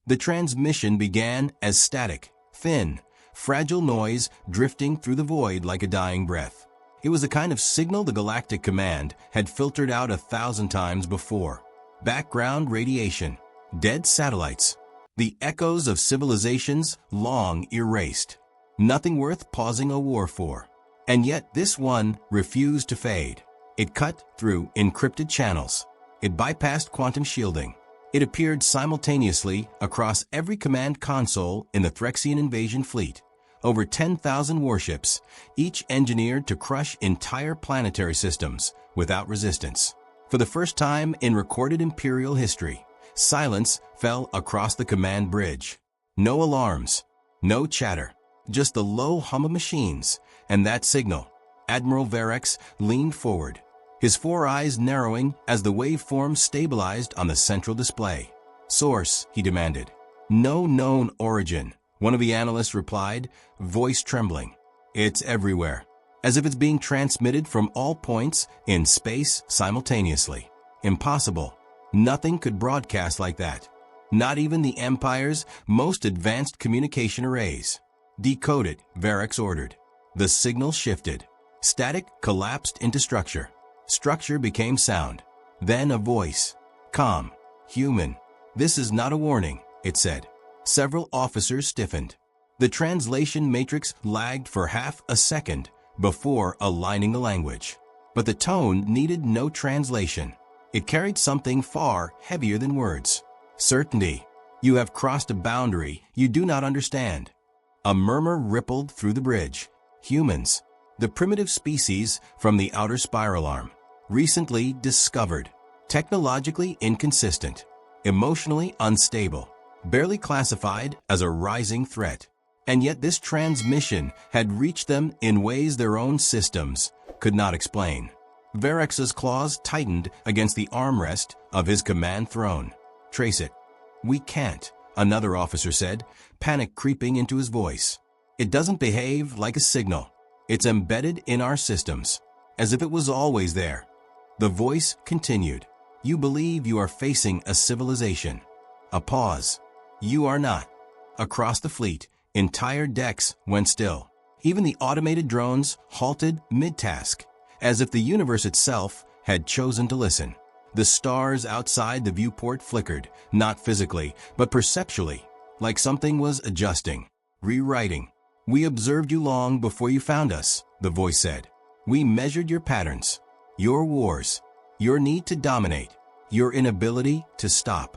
The transmission began as static, thin, fragile noise drifting through the void like a dying breath. It was a kind of signal the Galactic Command had filtered out 1,000 times before. Background radiation, dead satellites, the echoes of civilizations long erased. Nothing worth pausing a war for. And yet this one refused to fade. It cut through encrypted channels. It bypassed quantum shielding. It appeared simultaneously across every command console in the Threxian invasion fleet. Over 10,000 warships, each engineered to crush entire planetary systems without resistance. For the first time in recorded Imperial history, silence fell across the command bridge. No alarms, no chatter, just the low hum of machines, and that signal. Admiral Verex leaned forward, his four eyes narrowing as the waveform stabilized on the central display. "Source," he demanded. "No known origin," one of the analysts replied, voice trembling. "It's everywhere, as if it's being transmitted from all points in space simultaneously. Impossible. Nothing could broadcast like that. Not even the Empire's most advanced communication arrays." "Decode it," Verex ordered. The signal shifted. Static collapsed into structure. Structure became sound. Then a voice. Calm. Human. "This is not a warning," it said. Several officers stiffened. The translation matrix lagged for half a second before aligning the language. But the tone needed no translation. It carried something far heavier than words. "Certainty. You have crossed a boundary you do not understand." A murmur rippled through the bridge. Humans, the primitive species from the outer spiral arm, recently discovered, technologically inconsistent, emotionally unstable, barely classified as a rising threat. And yet this transmission had reached them in ways their own systems could not explain. Verex's claws tightened against the armrest of his command throne. "Trace it." "We can't," another officer said, panic creeping into his voice. "It doesn't behave like a signal. It's embedded in our systems, as if it was always there." The voice continued. "You believe you are facing a civilization." A pause. "You are not." Across the fleet, entire decks went still. Even the automated drones halted mid-task, as if the universe itself had chosen to listen. The stars outside the viewport flickered, not physically, but perceptually, like something was adjusting, rewriting. "We observed you long before you found us," the voice said. "We measured your patterns, your wars, your need to dominate, your inability to stop."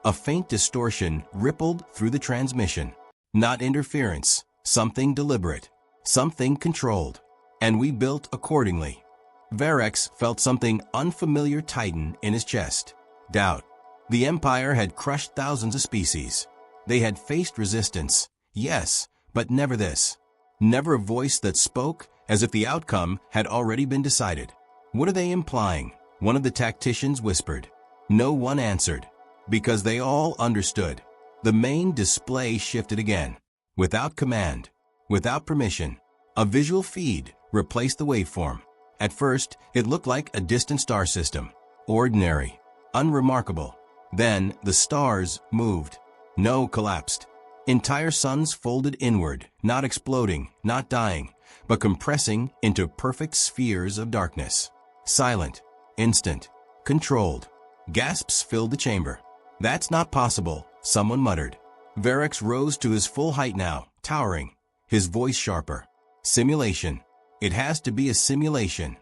A faint distortion rippled through the transmission. Not interference, something deliberate, something controlled. "And we built accordingly." Verex felt something unfamiliar tighten in his chest. Doubt. The Empire had crushed thousands of species. They had faced resistance, yes, but never this. Never a voice that spoke as if the outcome had already been decided. "What are they implying?" one of the tacticians whispered. No one answered, because they all understood. The main display shifted again. Without command, without permission, a visual feed replaced the waveform. At first, it looked like a distant star system. Ordinary, unremarkable. Then the stars moved. No collapsed. Entire suns folded inward, not exploding, not dying, but compressing into perfect spheres of darkness. Silent, instant, controlled. Gasps filled the chamber. "That's not possible," someone muttered. Verex rose to his full height now, towering, his voice sharper. "Simulation. It has to be a simulation."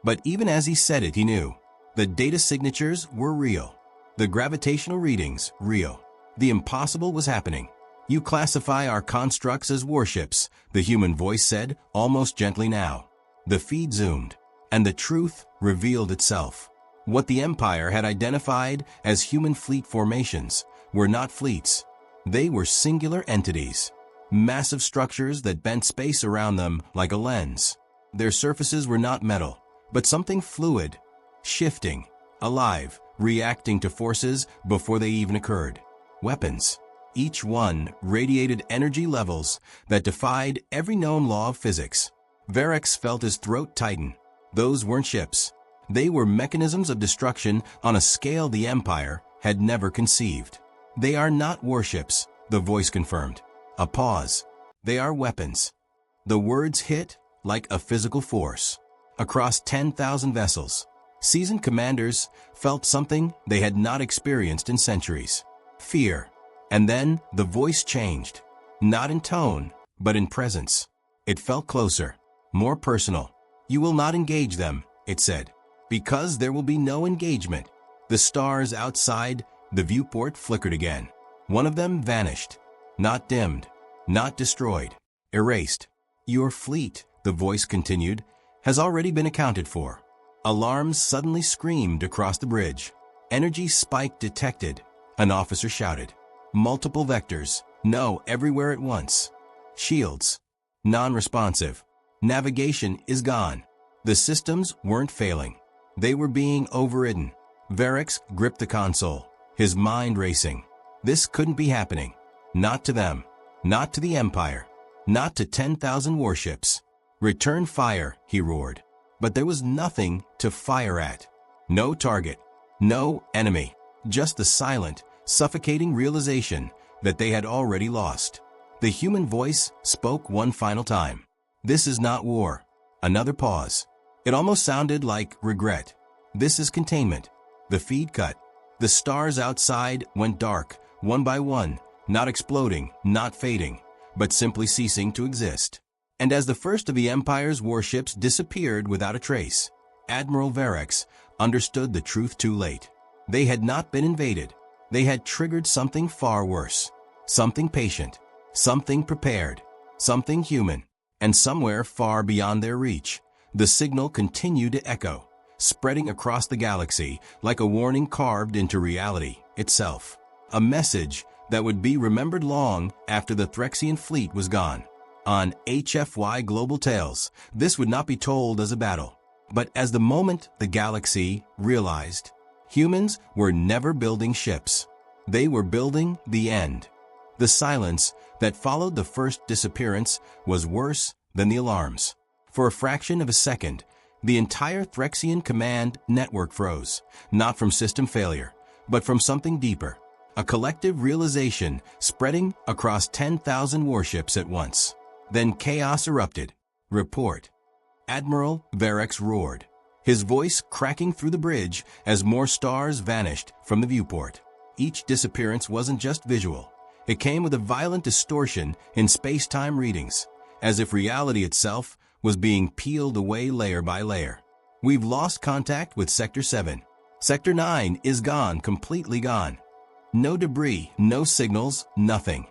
But even as he said it, he knew. The data signatures were real. The gravitational readings, real. The impossible was happening. "You classify our constructs as warships," the human voice said, almost gently now. The feed zoomed, and the truth revealed itself. What the Empire had identified as human fleet formations were not fleets. They were singular entities. Massive structures that bent space around them like a lens. Their surfaces were not metal, but something fluid, shifting, alive, reacting to forces before they even occurred. Weapons. Each one radiated energy levels that defied every known law of physics. Verex felt his throat tighten. Those weren't ships. They were mechanisms of destruction on a scale the Empire had never conceived. They are not warships, the voice confirmed. A pause. They are weapons. The words hit like a physical force. Across 10,000 vessels, seasoned commanders felt something they had not experienced in centuries. Fear. And then the voice changed. Not in tone, but in presence. It felt closer, more personal. You will not engage them, it said, because there will be no engagement. The stars outside the viewport flickered again. One of them vanished. Not dimmed, not destroyed, erased. Your fleet, the voice continued, has already been accounted for. Alarms suddenly screamed across the bridge. Energy spike detected, an officer shouted. Multiple vectors, no, everywhere at once. Shields, non-responsive. Navigation is gone. The systems weren't failing. They were being overridden. Varix gripped the console, his mind racing. This couldn't be happening. Not to them. Not to the Empire. Not to 10,000 warships. Return fire, he roared. But there was nothing to fire at. No target. No enemy. Just the silent, suffocating realization that they had already lost. The human voice spoke one final time. This is not war. Another pause. It almost sounded like regret. This is containment. The feed cut. The stars outside went dark, one by one, not exploding, not fading, but simply ceasing to exist. And as the first of the Empire's warships disappeared without a trace, Admiral Varix understood the truth too late. They had not been invaded. They had triggered something far worse. Something patient. Something prepared. Something human. And somewhere far beyond their reach, the signal continued to echo, spreading across the galaxy like a warning carved into reality itself. A message that would be remembered long after the Threxian fleet was gone. On HFY Global Tales, this would not be told as a battle, but as the moment the galaxy realized. Humans were never building ships. They were building the end. The silence that followed the first disappearance was worse than the alarms. For a fraction of a second, the entire Threxian command network froze, not from system failure, but from something deeper. A collective realization spreading across 10,000 warships at once. Then chaos erupted. Report. Admiral Varix roared, his voice cracking through the bridge as more stars vanished from the viewport. Each disappearance wasn't just visual. It came with a violent distortion in space-time readings, as if reality itself was being peeled away layer by layer. We've lost contact with Sector 7. Sector 9 is gone, completely gone. No debris, no signals, nothing.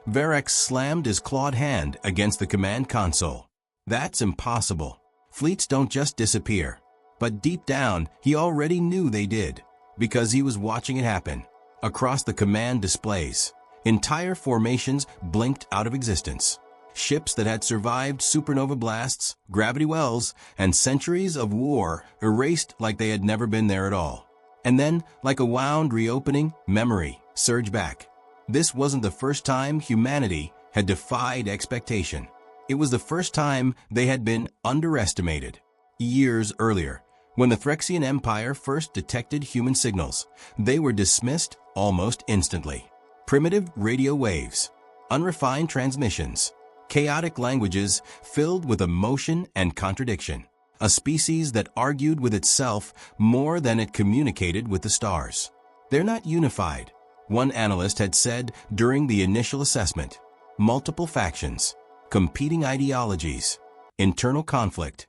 Varix slammed his clawed hand against the command console. That's impossible. Fleets don't just disappear. But deep down, he already knew they did, because he was watching it happen. Across the command displays, entire formations blinked out of existence. Ships that had survived supernova blasts, gravity wells, and centuries of war erased like they had never been there at all. And then, like a wound reopening, memory surged back. This wasn't the first time humanity had defied expectation. It was the first time they had been underestimated. Years earlier, when the Threxian Empire first detected human signals, they were dismissed almost instantly. Primitive radio waves, unrefined transmissions, chaotic languages filled with emotion and contradiction. A species that argued with itself more than it communicated with the stars. They're not unified, one analyst had said during the initial assessment. Multiple factions, competing ideologies, internal conflict.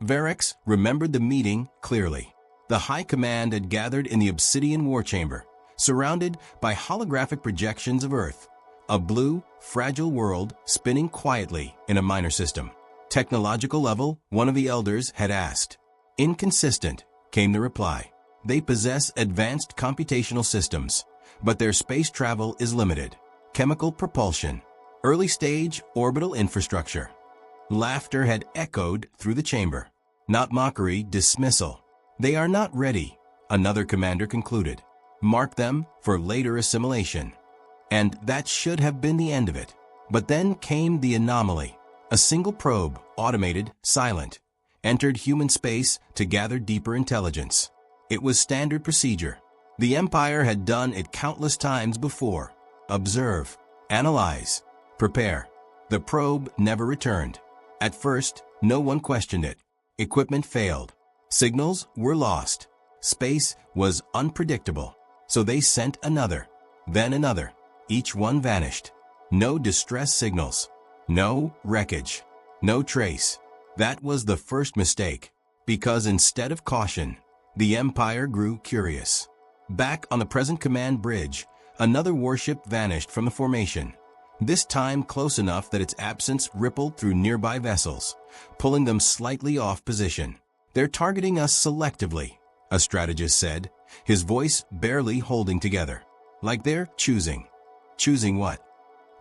Varix remembered the meeting clearly. The High Command had gathered in the Obsidian War Chamber, surrounded by holographic projections of Earth, a blue, fragile world spinning quietly in a minor system. Technological level, one of the elders had asked. Inconsistent, came the reply. They possess advanced computational systems, but their space travel is limited. Chemical propulsion, early-stage orbital infrastructure. Laughter had echoed through the chamber. Not mockery, dismissal. They are not ready, another commander concluded. Mark them for later assimilation. And that should have been the end of it. But then came the anomaly. A single probe, automated, silent, entered human space to gather deeper intelligence. It was standard procedure. The Empire had done it countless times before. Observe, analyze, prepare. The probe never returned. At first, no one questioned it. Equipment failed. Signals were lost. Space was unpredictable. So they sent another, then another. Each one vanished. No distress signals. No wreckage. No trace. That was the first mistake. Because instead of caution, the Empire grew curious. Back on the present command bridge, another warship vanished from the formation. This time close enough that its absence rippled through nearby vessels, pulling them slightly off position. "They're targeting us selectively," a strategist said, his voice barely holding together. "Like they're choosing." "Choosing what?"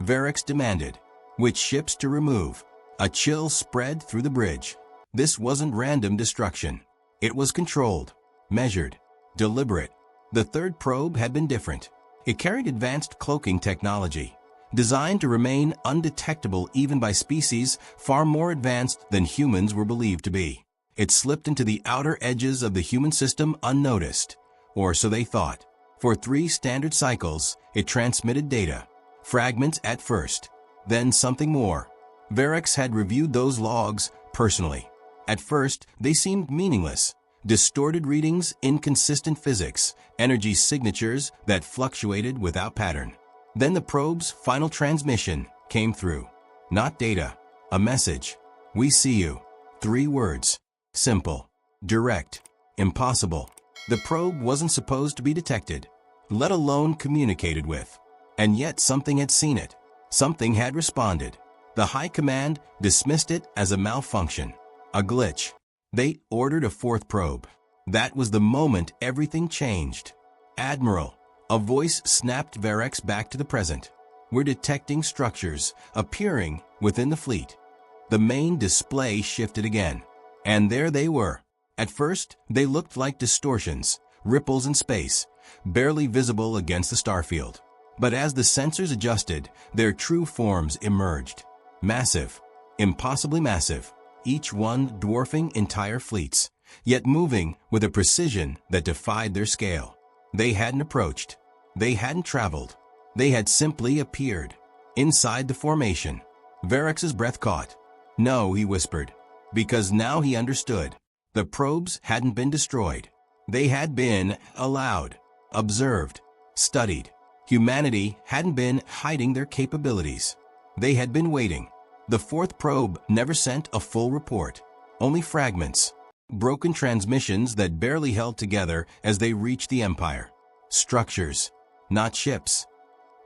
Verex demanded. "Which ships to remove." A chill spread through the bridge. This wasn't random destruction. It was controlled, measured, deliberate. The third probe had been different. It carried advanced cloaking technology, designed to remain undetectable even by species far more advanced than humans were believed to be. It slipped into the outer edges of the human system unnoticed, or so they thought. For 3 standard cycles, it transmitted data, fragments at first, then something more. Verex had reviewed those logs personally. At first, they seemed meaningless. Distorted readings, inconsistent physics, energy signatures that fluctuated without pattern. Then the probe's final transmission came through. Not data, a message. "We see you." 3 words. Simple, direct, impossible. The probe wasn't supposed to be detected, let alone communicated with. And yet something had seen it. Something had responded. The High Command dismissed it as a malfunction, a glitch. They ordered a 4th probe. That was the moment everything changed. "Admiral," a voice snapped Verex back to the present. "We're detecting structures appearing within the fleet." The main display shifted again. And there they were. At first, they looked like distortions, ripples in space, barely visible against the starfield. But as the sensors adjusted, their true forms emerged. Massive, impossibly massive, each one dwarfing entire fleets, yet moving with a precision that defied their scale. They hadn't approached. They hadn't traveled. They had simply appeared. Inside the formation, Verex's breath caught. "No," he whispered, because now he understood. The probes hadn't been destroyed. They had been allowed, observed, studied. Humanity hadn't been hiding their capabilities. They had been waiting. The 4th probe never sent a full report, only fragments, broken transmissions that barely held together as they reached the Empire. Structures, not ships.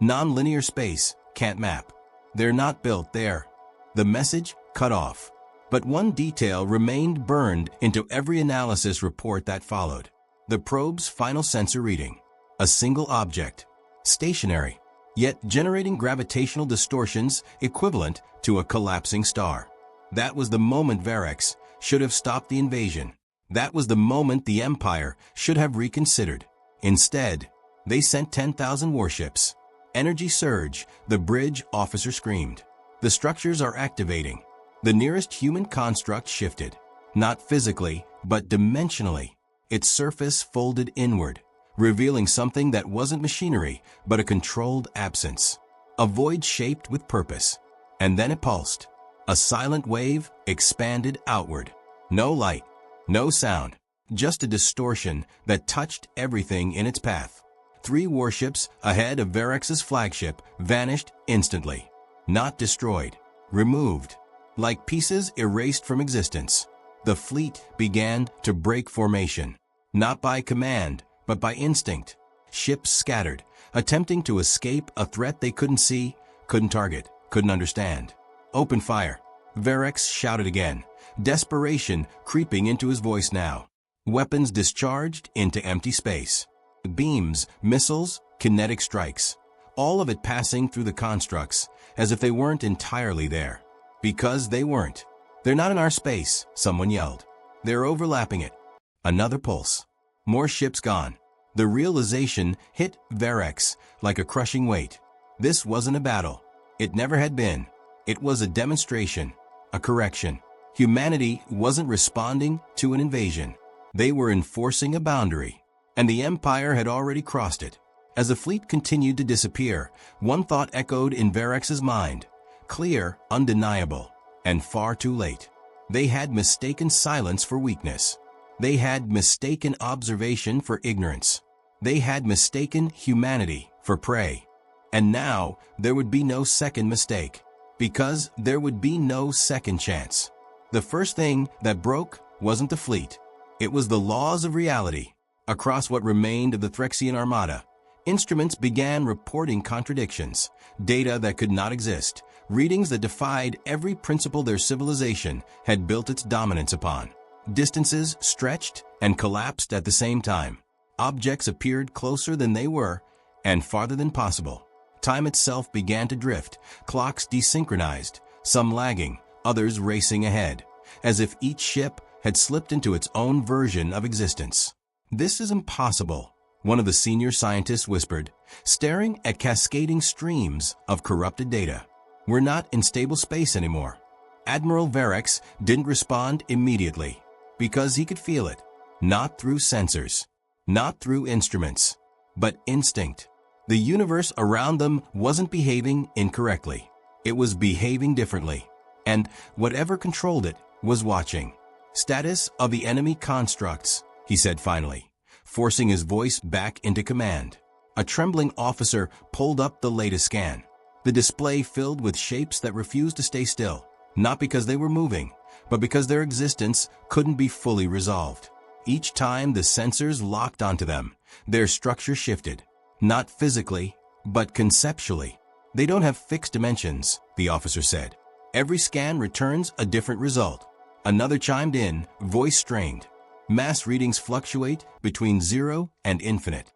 Non-linear space, can't map. They're not built there. The message cut off. But one detail remained burned into every analysis report that followed. The probe's final sensor reading. A single object, stationary, yet generating gravitational distortions equivalent to a collapsing star. That was the moment Verex should have stopped the invasion. That was the moment the Empire should have reconsidered. Instead, they sent 10,000 warships. Energy surge, the bridge officer screamed. "The structures are activating." The nearest human construct shifted, not physically, but dimensionally. Its surface folded inward, revealing something that wasn't machinery, but a controlled absence. A void shaped with purpose. And then it pulsed. A silent wave expanded outward. No light, no sound, just a distortion that touched everything in its path. 3 warships ahead of Verex's flagship vanished instantly. Not destroyed, removed. Like pieces erased from existence, the fleet began to break formation. Not by command, but by instinct. Ships scattered, attempting to escape a threat they couldn't see, couldn't target, couldn't understand. "Open fire," Verex shouted again, desperation creeping into his voice now. Weapons discharged into empty space. Beams, missiles, kinetic strikes. All of it passing through the constructs, as if they weren't entirely there. Because they weren't. "They're not in our space," someone yelled. "They're overlapping it." Another pulse. More ships gone. The realization hit Verex like a crushing weight. This wasn't a battle. It never had been. It was a demonstration, a correction. Humanity wasn't responding to an invasion. They were enforcing a boundary. and the Empire had already crossed it. As the fleet continued to disappear, one thought echoed in Varex's mind, clear, undeniable, and far too late. They had mistaken silence for weakness. They had mistaken observation for ignorance. They had mistaken humanity for prey. And now there would be no second mistake, because there would be no second chance. The first thing that broke wasn't the fleet. It was the laws of reality. Across what remained of the Threxian armada, instruments began reporting contradictions, data that could not exist, readings that defied every principle their civilization had built its dominance upon. Distances stretched and collapsed at the same time. Objects appeared closer than they were and farther than possible. Time itself began to drift, clocks desynchronized, some lagging, others racing ahead, as if each ship had slipped into its own version of existence. "This is impossible," one of the senior scientists whispered, staring at cascading streams of corrupted data. "We're not in stable space anymore." Admiral Varex didn't respond immediately, because he could feel it, not through sensors, not through instruments, but instinct. The universe around them wasn't behaving incorrectly. It was behaving differently, and whatever controlled it was watching. "Status of the enemy constructs," he said finally, forcing his voice back into command. A trembling officer pulled up the latest scan, the display filled with shapes that refused to stay still, not because they were moving, but because their existence couldn't be fully resolved. Each time the sensors locked onto them, their structure shifted, not physically, but conceptually. "They don't have fixed dimensions," the officer said. "Every scan returns a different result." Another chimed in, voice strained. "Mass readings fluctuate between 0 and infinite."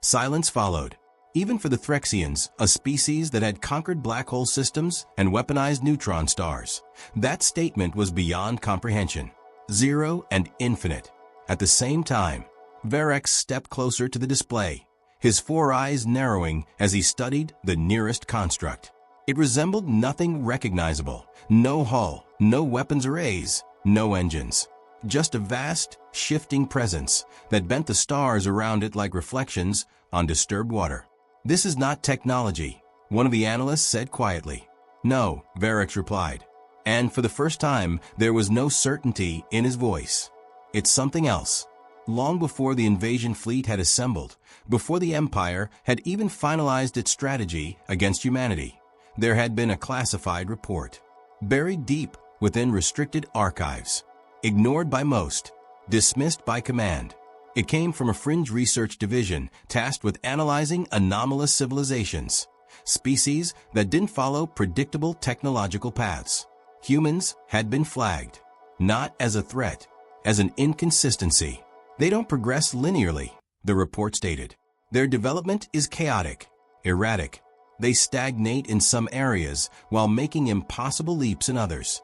Silence followed. Even for the Threxians, a species that had conquered black hole systems and weaponized neutron stars, that statement was beyond comprehension. 0 and infinite. At the same time, Varex stepped closer to the display, his four eyes narrowing as he studied the nearest construct. It resembled nothing recognizable. No hull, no weapons arrays, no engines. Just a vast, shifting presence that bent the stars around it like reflections on disturbed water. "This is not technology," one of the analysts said quietly. "No," Varex replied, and for the first time there was no certainty in his voice. "It's something else." Long before the invasion fleet had assembled, before the Empire had even finalized its strategy against humanity, there had been a classified report, buried deep within restricted archives, ignored by most, dismissed by command. It came from a fringe research division tasked with analyzing anomalous civilizations, species that didn't follow predictable technological paths. Humans had been flagged, not as a threat, as an inconsistency. "They don't progress linearly," the report stated. "Their development is chaotic, erratic. They stagnate in some areas while making impossible leaps in others."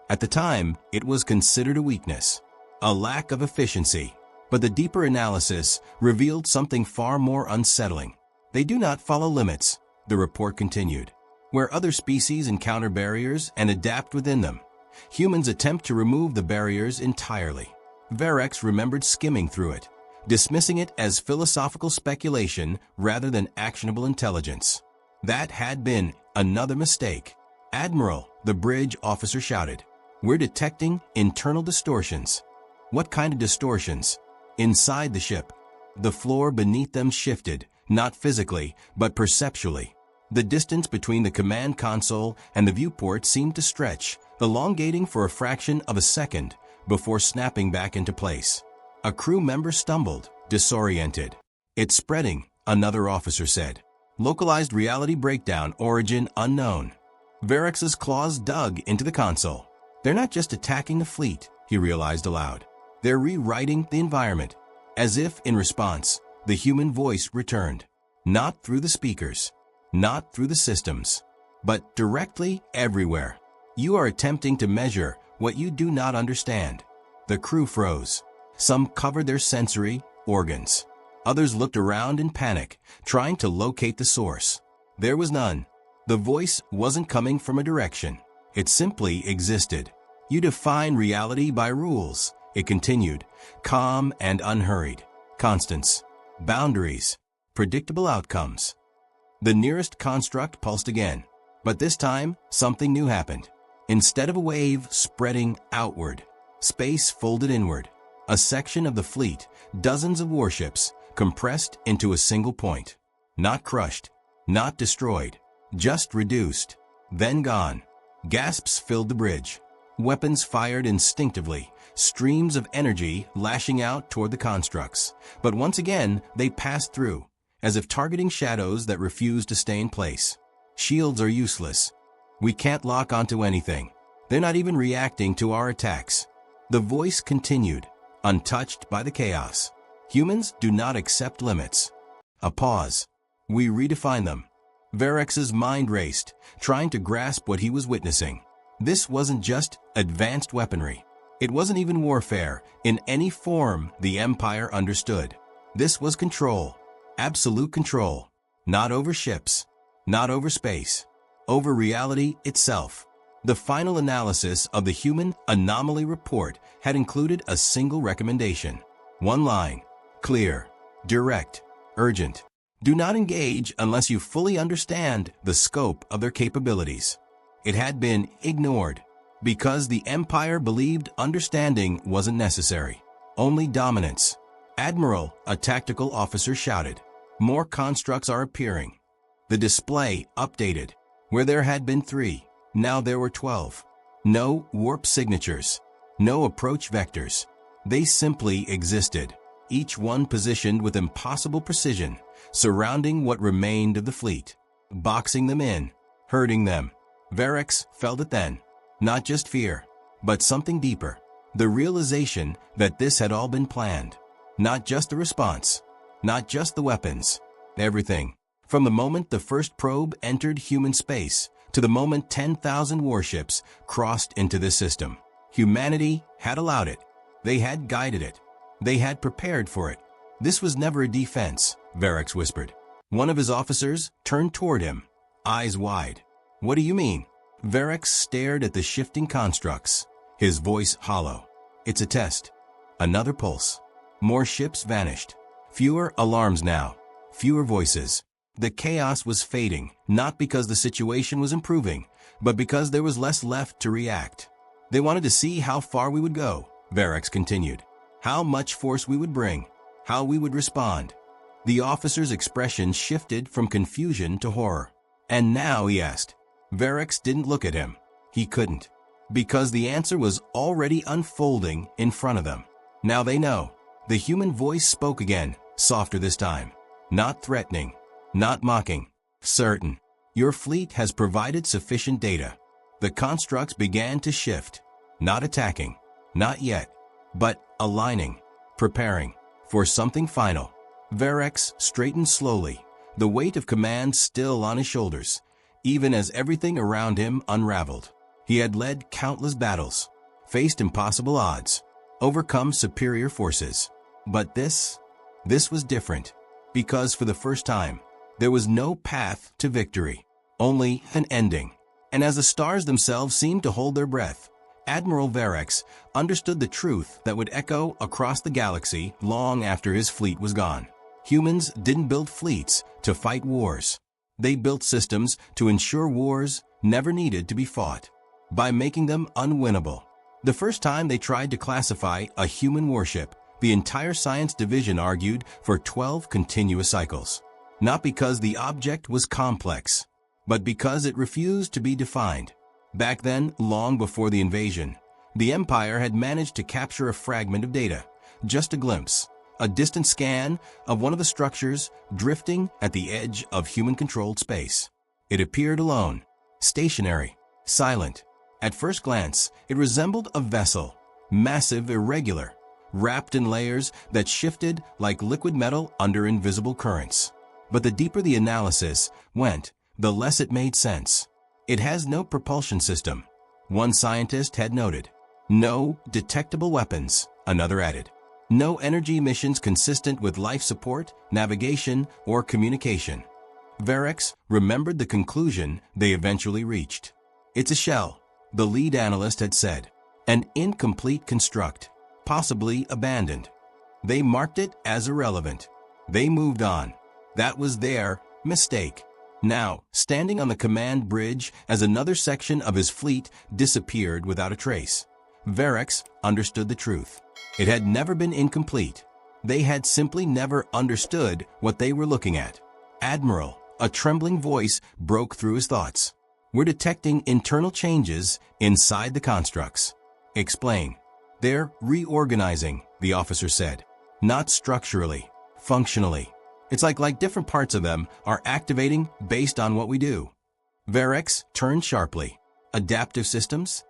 At the time, it was considered a weakness, a lack of efficiency. But the deeper analysis revealed something far more unsettling. "They do not follow limits," the report continued. "Where other species encounter barriers and adapt within them, humans attempt to remove the barriers entirely." Varex remembered skimming through it, dismissing it as philosophical speculation rather than actionable intelligence. That had been another mistake. "Admiral," the bridge officer shouted, "we're detecting internal distortions." "What kind of distortions?" Inside the ship, the floor beneath them shifted, not physically, but perceptually. The distance between the command console and the viewport seemed to stretch, elongating for a fraction of a second before snapping back into place. A crew member stumbled, disoriented. "It's spreading," another officer said. "Localized reality breakdown, origin unknown." Varex's claws dug into the console. "They're not just attacking the fleet," he realized aloud. "They're rewriting the environment." As if in response, the human voice returned. Not through the speakers, not through the systems, but directly everywhere. "You are attempting to measure what you do not understand." The crew froze. Some covered their sensory organs. Others looked around in panic, trying to locate the source. There was none. The voice wasn't coming from a direction. It simply existed. "You define reality by rules," it continued, calm and unhurried. "Constants, boundaries, predictable outcomes. The nearest construct pulsed again, but this time something new happened. Instead of a wave spreading outward, space folded inward. A section of the fleet, dozens of warships, compressed into a single point. Not crushed, not destroyed, just reduced, then gone. Gasps filled the bridge. Weapons fired instinctively, streams of energy lashing out toward the constructs. But once again, they passed through, as if targeting shadows that refused to stay in place. Shields are useless. We can't lock onto anything. They're not even reacting to our attacks. The voice continued, untouched by the chaos. Humans do not accept limits. A pause. We redefine them. Varex's mind raced, trying to grasp what he was witnessing. This wasn't just advanced weaponry. It wasn't even warfare in any form the Empire understood. This was control. Absolute control. Not over ships. Not over space. Over reality itself. The final analysis of the Human Anomaly Report had included a single recommendation. One line. Clear. Direct. Urgent. Do not engage unless you fully understand the scope of their capabilities. It had been ignored because the Empire believed understanding wasn't necessary. Only dominance. Admiral, a tactical officer shouted. More constructs are appearing. The display updated. Where there had been 3, now there were 12. No warp signatures. No approach vectors. They simply existed, each one positioned with impossible precision, surrounding what remained of the fleet, boxing them in, herding them. Varex felt it then. Not just fear, but something deeper. The realization that this had all been planned. Not just the response. Not just the weapons. Everything. From the moment the first probe entered human space to the moment 10,000 warships crossed into this system. Humanity had allowed it. They had guided it. They had prepared for it. This was never a defense, Varex whispered. One of his officers turned toward him, eyes wide. What do you mean? Varex stared at the shifting constructs, his voice hollow. It's a test. Another pulse. More ships vanished. Fewer alarms now. Fewer voices. The chaos was fading, not because the situation was improving, but because there was less left to react. They wanted to see how far we would go, Varex continued. How much force we would bring. How we would respond. The officer's expression shifted from confusion to horror. And now, he asked. Varex didn't look at him. He couldn't. Because the answer was already unfolding in front of them. Now they know. The human voice spoke again, softer this time. Not threatening. Not mocking. Certain. Your fleet has provided sufficient data. The constructs began to shift. Not attacking. Not yet. But aligning. Preparing. For something final. Varex straightened slowly, the weight of command still on his shoulders, even as everything around him unraveled. He had led countless battles, faced impossible odds, overcome superior forces. But this was different, because for the first time, there was no path to victory, only an ending. And as the stars themselves seemed to hold their breath, Admiral Varex understood the truth that would echo across the galaxy long after his fleet was gone. Humans didn't build fleets to fight wars. They built systems to ensure wars never needed to be fought, by making them unwinnable. The first time they tried to classify a human warship, the entire science division argued for 12 continuous cycles. Not because the object was complex, but because it refused to be defined. Back then, long before the invasion, the Empire had managed to capture a fragment of data, just a glimpse, a distant scan of one of the structures drifting at the edge of human-controlled space. It appeared alone, stationary, silent. At first glance, it resembled a vessel, massive, irregular, wrapped in layers that shifted like liquid metal under invisible currents. But the deeper the analysis went, the less it made sense. It has no propulsion system, one scientist had noted. No detectable weapons, another added. No energy emissions consistent with life support, navigation, or communication. Varex remembered the conclusion they eventually reached. It's a shell, the lead analyst had said. An incomplete construct, possibly abandoned. They marked it as irrelevant. They moved on. That was their mistake. Now, standing on the command bridge as another section of his fleet disappeared without a trace, Verex understood the truth. It had never been incomplete. They had simply never understood what they were looking at. Admiral, a trembling voice broke through his thoughts. We're detecting internal changes inside the constructs. Explain. They're reorganizing, the officer said. Not structurally, functionally. It's like different parts of them are activating based on what we do. Verex turned sharply. Adaptive systems?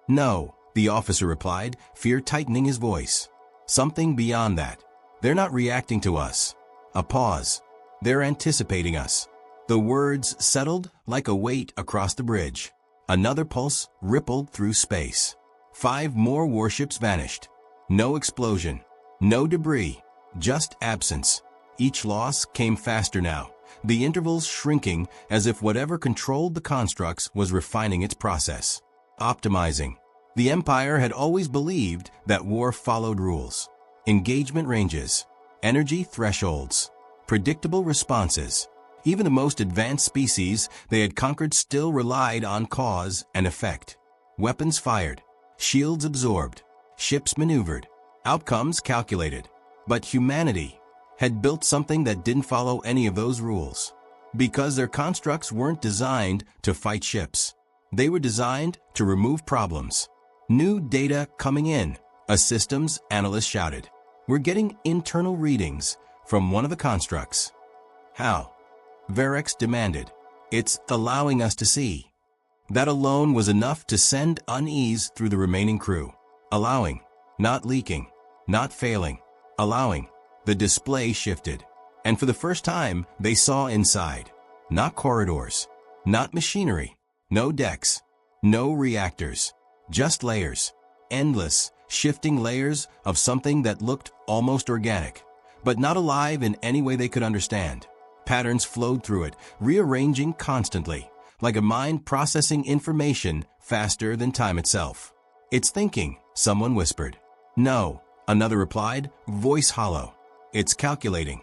No, the officer replied, fear tightening his voice. Something beyond that. They're not reacting to us. A pause. They're anticipating us. The words settled like a weight across the bridge. Another pulse rippled through space. 5 more warships vanished. No explosion. No debris. Just absence. Each loss came faster now, the intervals shrinking as if whatever controlled the constructs was refining its process. Optimizing. The Empire had always believed that war followed rules. Engagement ranges. Energy thresholds. Predictable responses. Even the most advanced species they had conquered still relied on cause and effect. Weapons fired. Shields absorbed. Ships maneuvered. Outcomes calculated. But humanity had built something that didn't follow any of those rules. Because their constructs weren't designed to fight ships. They were designed to remove problems. New data coming in, a systems analyst shouted. We're getting internal readings from one of the constructs. How? Verex demanded. It's allowing us to see. That alone was enough to send unease through the remaining crew. Allowing, not leaking, not failing, allowing. The display shifted, and for the first time, they saw inside. Not corridors, not machinery, no decks, no reactors, just layers, endless, shifting layers of something that looked almost organic, but not alive in any way they could understand. Patterns flowed through it, rearranging constantly, like a mind processing information faster than time itself. It's thinking, someone whispered. No, another replied, voice hollow. It's calculating.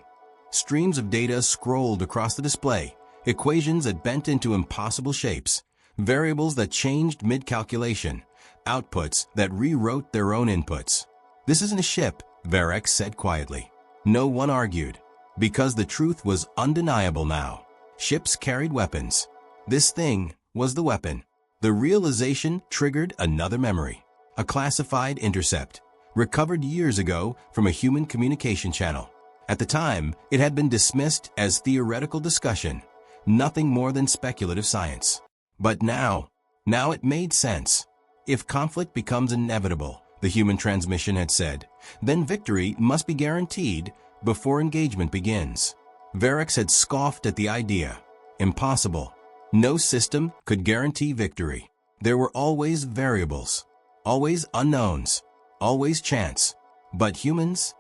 Streams of data scrolled across the display, equations that bent into impossible shapes, variables that changed mid-calculation, outputs that rewrote their own inputs. This isn't a ship, Verex said quietly. No one argued, because the truth was undeniable now. Ships carried weapons. This thing was the weapon. The realization triggered another memory, a classified intercept, recovered years ago from a human communication channel. At the time, it had been dismissed as theoretical discussion, nothing more than speculative science. But now it made sense. If conflict becomes inevitable, the human transmission had said, then victory must be guaranteed before engagement begins. Verex had scoffed at the idea. Impossible. No system could guarantee victory. There were always variables, always unknowns, always chance. But humans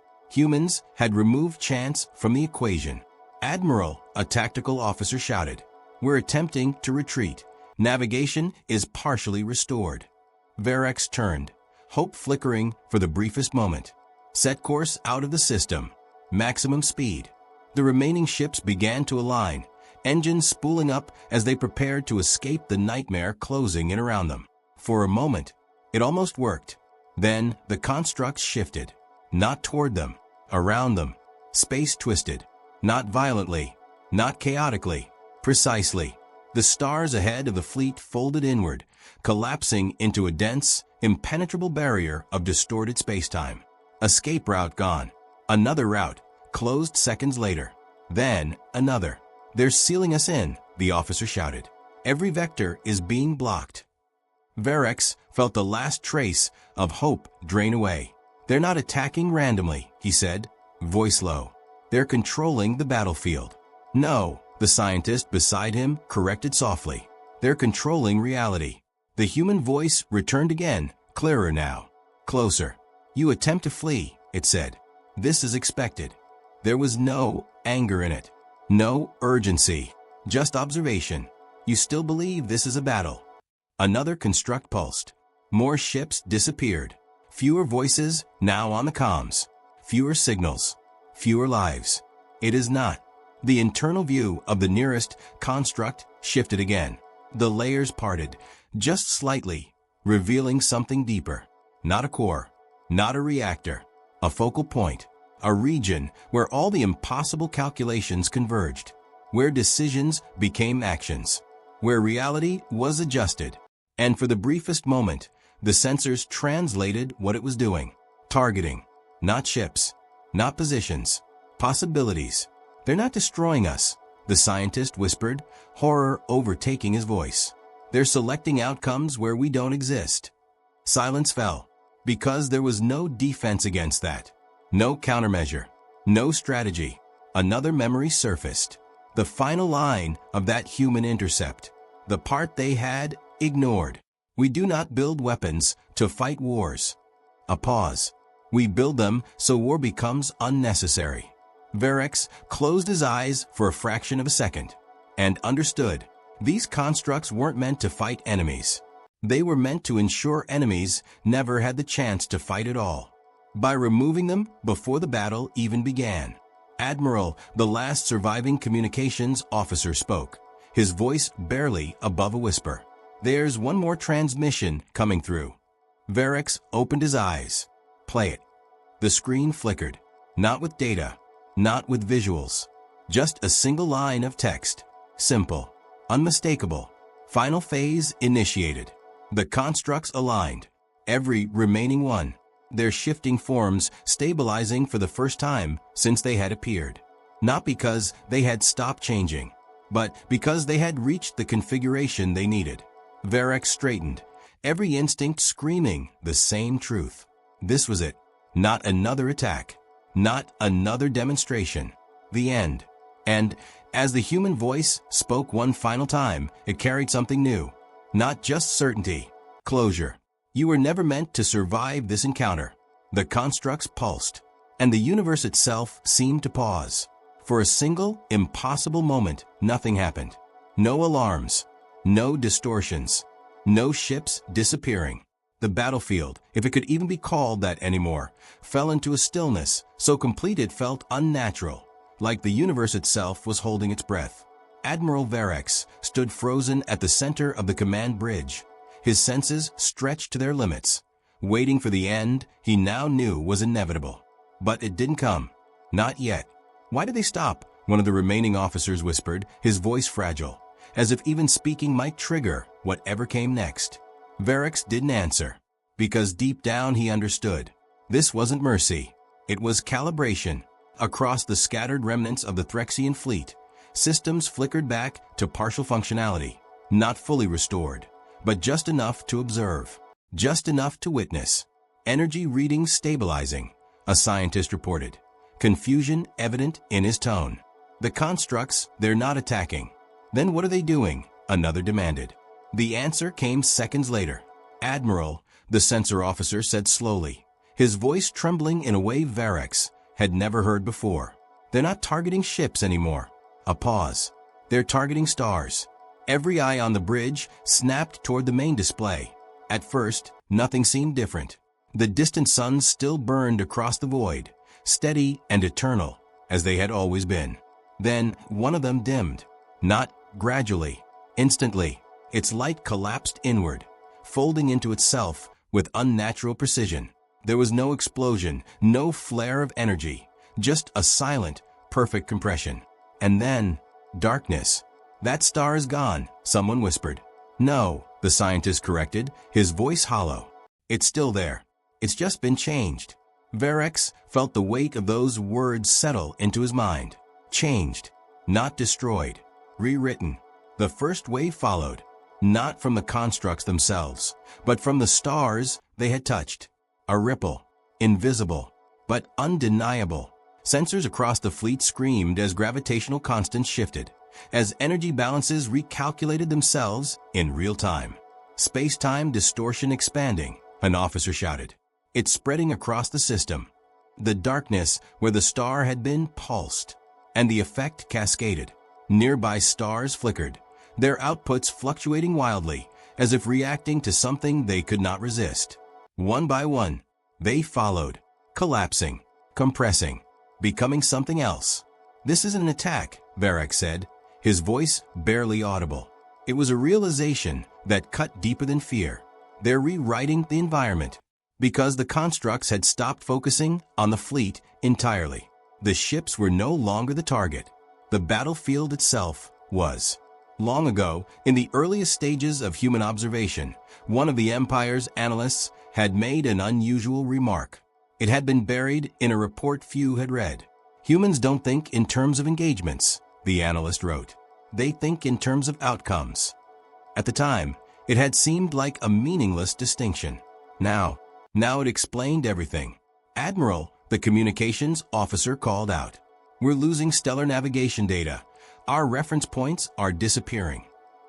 had removed chance from the equation. Admiral, a tactical officer shouted. We're attempting to retreat. Navigation is partially restored. Verex turned, hope flickering for the briefest moment. Set course out of the system. Maximum speed. The remaining ships began to align, engines spooling up as they prepared to escape the nightmare closing in around them. For a moment, it almost worked. Then the constructs shifted. Not toward them, around them. Space twisted. Not violently, not chaotically, precisely. The stars ahead of the fleet folded inward, collapsing into a dense, impenetrable barrier of distorted spacetime. Escape route gone. Another route, closed seconds later. Then another. They're sealing us in, the officer shouted. Every vector is being blocked. Verex felt the last trace of hope drain away. They're not attacking randomly, he said, voice low. They're controlling the battlefield. No, the scientist beside him corrected softly. They're controlling reality. The human voice returned again, clearer now. Closer. You attempt to flee, it said. This is expected. There was no anger in it. No urgency. Just observation. You still believe this is a battle. Another construct pulsed. More ships disappeared. Fewer voices now on the comms. Fewer signals. Fewer lives. It is not. The internal view of the nearest construct shifted again. The layers parted, just slightly, revealing something deeper. Not a core, not a reactor, a focal point, a region where all the impossible calculations converged, where decisions became actions, where reality was adjusted. And for the briefest moment, the sensors translated what it was doing. Targeting. Not ships. Not positions. Possibilities. They're not destroying us, the scientist whispered, horror overtaking his voice. They're selecting outcomes where we don't exist. Silence fell, because there was no defense against that. No countermeasure. No strategy. Another memory surfaced. The final line of that human intercept. The part they had ignored. We do not build weapons to fight wars. A pause. We build them so war becomes unnecessary. Verex closed his eyes for a fraction of a second and understood. These constructs weren't meant to fight enemies. They were meant to ensure enemies never had the chance to fight at all. By removing them before the battle even began. Admiral, the last surviving communications officer, spoke, his voice barely above a whisper. There's one more transmission coming through. Verex opened his eyes. Play it. The screen flickered. Not with data. Not with visuals. Just a single line of text. Simple. Unmistakable. Final phase initiated. The constructs aligned. Every remaining one. Their shifting forms stabilizing for the first time since they had appeared. Not because they had stopped changing, but because they had reached the configuration they needed. Verex straightened, every instinct screaming the same truth. This was it. Not another attack. Not another demonstration. The end. And as the human voice spoke one final time, it carried something new. Not just certainty. Closure. You were never meant to survive this encounter. The constructs pulsed, and the universe itself seemed to pause. For a single, impossible moment, nothing happened. No alarms. No distortions. No ships disappearing. The battlefield, if it could even be called that anymore, fell into a stillness so complete it felt unnatural, like the universe itself was holding its breath. Admiral Verex stood frozen at the center of the command bridge, his senses stretched to their limits, waiting for the end he now knew was inevitable. But it didn't come. Not yet. Why did they stop? One of the remaining officers whispered, his voice fragile, as if even speaking might trigger whatever came next. Verex didn't answer, because deep down he understood. This wasn't mercy. It was calibration. Across the scattered remnants of the Threxian fleet, systems flickered back to partial functionality, not fully restored, but just enough to observe, just enough to witness. Energy readings stabilizing, a scientist reported, confusion evident in his tone. The constructs, they're not attacking. Then what are they doing? Another demanded. The answer came seconds later. Admiral, the sensor officer said slowly, his voice trembling in a way Verex had never heard before. They're not targeting ships anymore. A pause. They're targeting stars. Every eye on the bridge snapped toward the main display. At first, nothing seemed different. The distant suns still burned across the void, steady and eternal, as they had always been. Then, one of them dimmed. Not gradually. Instantly. Its light collapsed inward, folding into itself with unnatural precision. There was no explosion, no flare of energy, just a silent, perfect compression. And then, darkness. That star is gone, someone whispered. No, the scientist corrected, his voice hollow. It's still there. It's just been changed. Verex felt the weight of those words settle into his mind. Changed, not destroyed, rewritten. The first wave followed. Not from the constructs themselves, but from the stars they had touched. A ripple, invisible, but undeniable. Sensors across the fleet screamed as gravitational constants shifted, as energy balances recalculated themselves in real time. Space-time distortion expanding, an officer shouted. It's spreading across the system. The darkness where the star had been pulsed, and the effect cascaded. Nearby stars flickered, their outputs fluctuating wildly, as if reacting to something they could not resist. One by one, they followed, collapsing, compressing, becoming something else. "This isn't an attack," Varek said, his voice barely audible. It was a realization that cut deeper than fear. They're rewriting the environment. Because the constructs had stopped focusing on the fleet entirely. The ships were no longer the target. The battlefield itself was. Long ago, in the earliest stages of human observation, one of the Empire's analysts had made an unusual remark. It had been buried in a report few had read. "Humans don't think in terms of engagements," the analyst wrote. "They think in terms of outcomes." At the time, it had seemed like a meaningless distinction. Now it explained everything. "Admiral," the communications officer called out, "we're losing stellar navigation data. Our reference points are disappearing."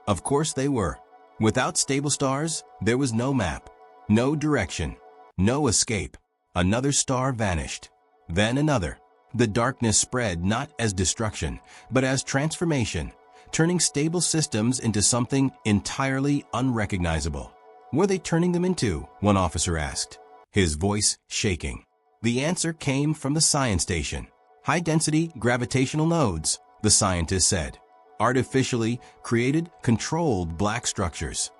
Of course they were. Without stable stars, there was no map, no direction, no escape. Another star vanished. Then another. The darkness spread not as destruction, but as transformation, turning stable systems into something entirely unrecognizable. "Were they turning them into?" one officer asked, his voice shaking. The answer came from the science station. "High-density gravitational nodes," the scientist said. "Artificially created, controlled black structures."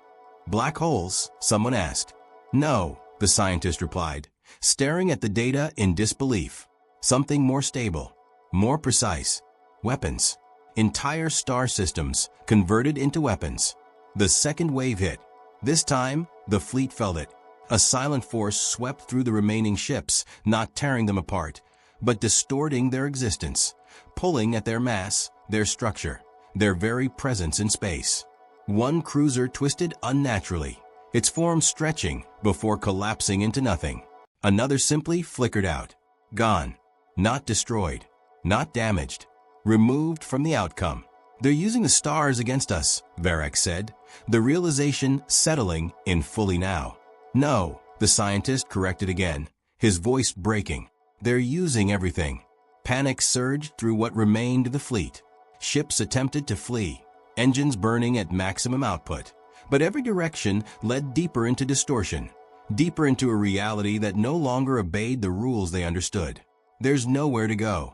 "Black holes?" someone asked. "No," the scientist replied, staring at the data in disbelief. "Something more stable, more precise. Weapons. Entire star systems converted into weapons." The second wave hit. This time, the fleet felt it. A silent force swept through the remaining ships, not tearing them apart, but distorting their existence, pulling at their mass, their structure, their very presence in space. One cruiser twisted unnaturally, its form stretching before collapsing into nothing. Another simply flickered out. Gone. Not destroyed. Not damaged. Removed from the outcome. "They're using the stars against us," Varek said, the realization settling in fully now. "No," the scientist corrected again, his voice breaking. "They're using everything." Panic surged through what remained of the fleet. Ships attempted to flee, engines burning at maximum output. But every direction led deeper into distortion, deeper into a reality that no longer obeyed the rules they understood. There's nowhere to go.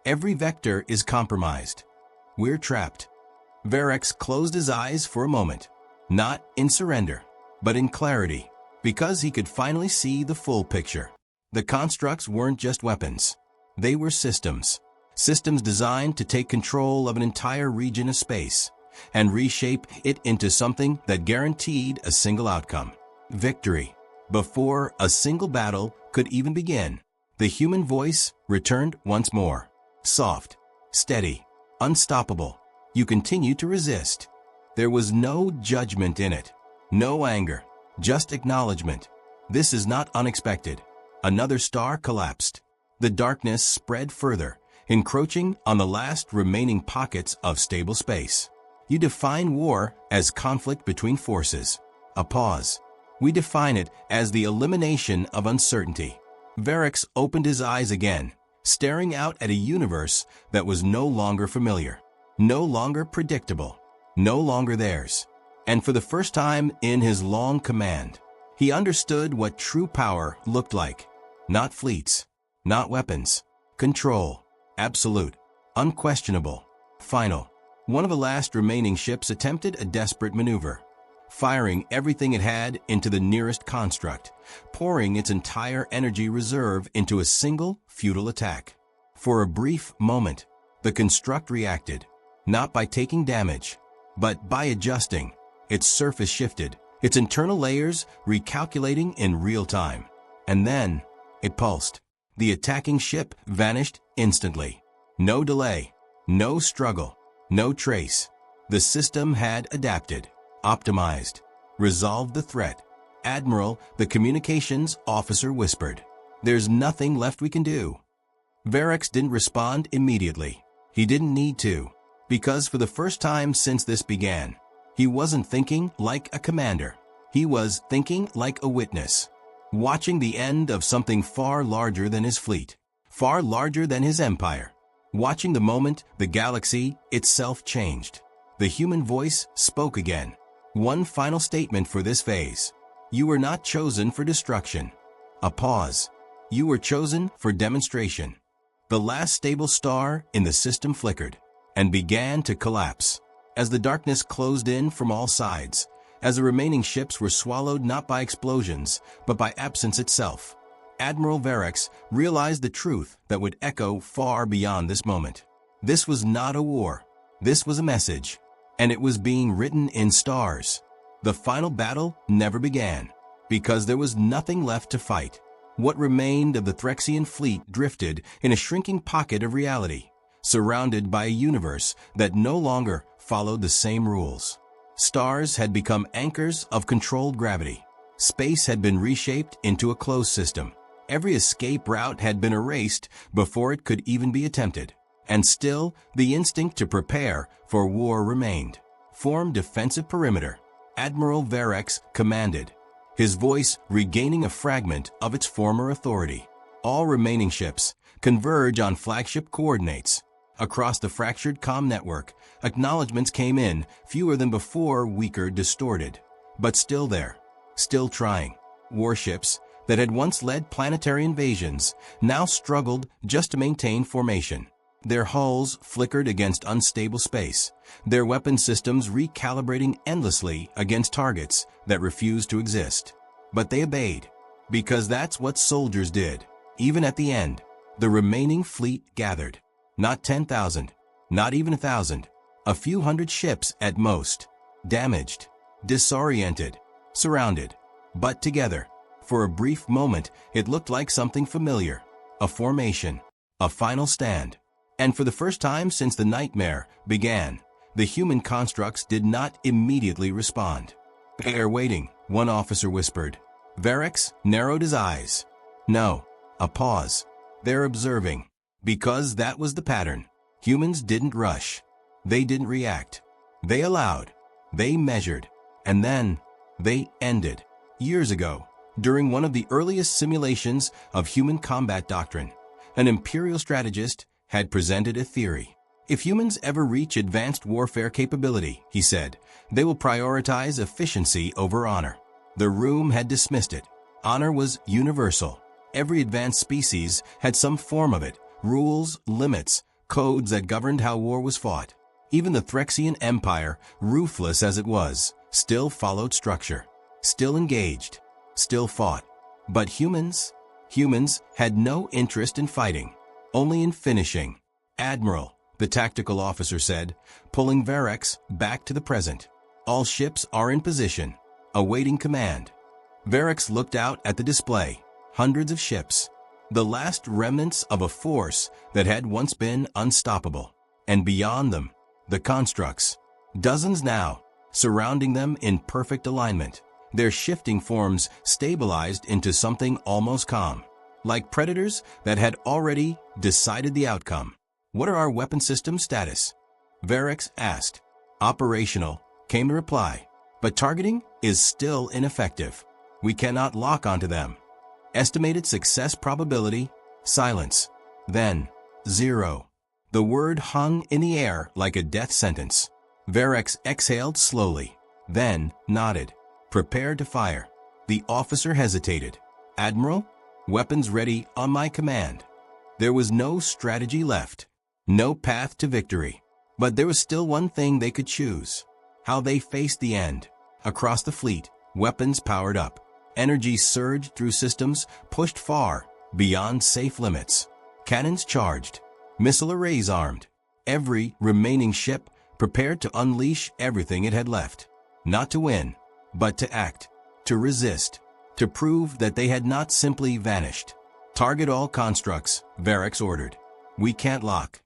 Every vector is compromised. We're trapped. Varex closed his eyes for a moment, not in surrender, but in clarity, because he could finally see the full picture. The constructs weren't just weapons. They were systems. Systems designed to take control of an entire region of space and reshape it into something that guaranteed a single outcome: victory. Before a single battle could even begin, the human voice returned once more. Soft, steady, unstoppable. You continue to resist. There was no judgment in it, no anger, just acknowledgement. This is not unexpected. Another star collapsed. The darkness spread further, encroaching on the last remaining pockets of stable space. You define war as conflict between forces. A pause. We define it as the elimination of uncertainty. Varex opened his eyes again, staring out at a universe that was no longer familiar, no longer predictable, no longer theirs. And for the first time in his long command, he understood what true power looked like. Not fleets, not weapons. Control. Absolute. Unquestionable. Final. One of the last remaining ships attempted a desperate maneuver, firing everything it had into the nearest construct, pouring its entire energy reserve into a single futile attack. For a brief moment, the construct reacted, not by taking damage, but by adjusting. Its surface shifted, its internal layers recalculating in real time. And then, it pulsed. The attacking ship vanished instantly. No delay, no struggle, no trace. The system had adapted, optimized, resolved the threat. "Admiral," the communications officer whispered, "there's nothing left we can do." Varex didn't respond immediately. He didn't need to, because for the first time since this began, he wasn't thinking like a commander. He was thinking like a witness, watching the end of something far larger than his fleet, far larger than his empire, watching the moment the galaxy itself changed. The human voice spoke again. One final statement for this phase. You were not chosen for destruction. A pause. You were chosen for demonstration. The last stable star in the system flickered and began to collapse. As the darkness closed in from all sides, as the remaining ships were swallowed not by explosions, but by absence itself, Admiral Verex realized the truth that would echo far beyond this moment. This was not a war. This was a message, and it was being written in stars. The final battle never began, because there was nothing left to fight. What remained of the Threxian fleet drifted in a shrinking pocket of reality, surrounded by a universe that no longer followed the same rules. Stars had become anchors of controlled gravity. Space had been reshaped into a closed system. Every escape route had been erased before it could even be attempted. And still, the instinct to prepare for war remained. Form defensive perimeter, Admiral Verex commanded, his voice regaining a fragment of its former authority. All remaining ships converge on flagship coordinates. Across the fractured comm network, acknowledgments came in, fewer than before, weaker, distorted. But still there, still trying. Warships that had once led planetary invasions now struggled just to maintain formation. Their hulls flickered against unstable space, their weapon systems recalibrating endlessly against targets that refused to exist. But they obeyed, because that's what soldiers did. Even at the end, the remaining fleet gathered. Not 10,000, not even 1,000, a few hundred ships at most, damaged, disoriented, surrounded, but together. For a brief moment, it looked like something familiar, a formation, a final stand. And for the first time since the nightmare began, the human constructs did not immediately respond. "They are waiting," one officer whispered. Verex narrowed his eyes. No, a pause. They're observing. Because that was the pattern. Humans didn't rush. They didn't react. They allowed. They measured. And then they ended. Years ago, during one of the earliest simulations of human combat doctrine, an imperial strategist had presented a theory. If humans ever reach advanced warfare capability, he said, they will prioritize efficiency over honor. The room had dismissed it. Honor was universal. Every advanced species had some form of it. Rules, limits, codes that governed how war was fought. Even the Threxian Empire, ruthless as it was, still followed structure, still engaged, still fought. But humans had no interest in fighting, only in finishing. "Admiral," the tactical officer said, pulling Verex back to the present. "All ships are in position, awaiting command." Verex looked out at the display. Hundreds of ships. The last remnants of a force that had once been unstoppable. And beyond them, the constructs. Dozens now, surrounding them in perfect alignment. Their shifting forms stabilized into something almost calm. Like predators that had already decided the outcome. "What are our weapon system status?" Verex asked. "Operational," came the reply. "But targeting is still ineffective. We cannot lock onto them." Estimated success probability, silence. Then, 0. The word hung in the air like a death sentence. Verex exhaled slowly, then nodded, prepared to fire. The officer hesitated. "Admiral, weapons ready on my command." There was no strategy left, no path to victory. But there was still one thing they could choose. How they faced the end. Across the fleet, weapons powered up. Energy surged through systems pushed far beyond safe limits. Cannons charged, missile arrays armed. Every remaining ship prepared to unleash everything it had left. Not to win, but to act, to resist, to prove that they had not simply vanished. "Target all constructs," Verex ordered. "We can't lock."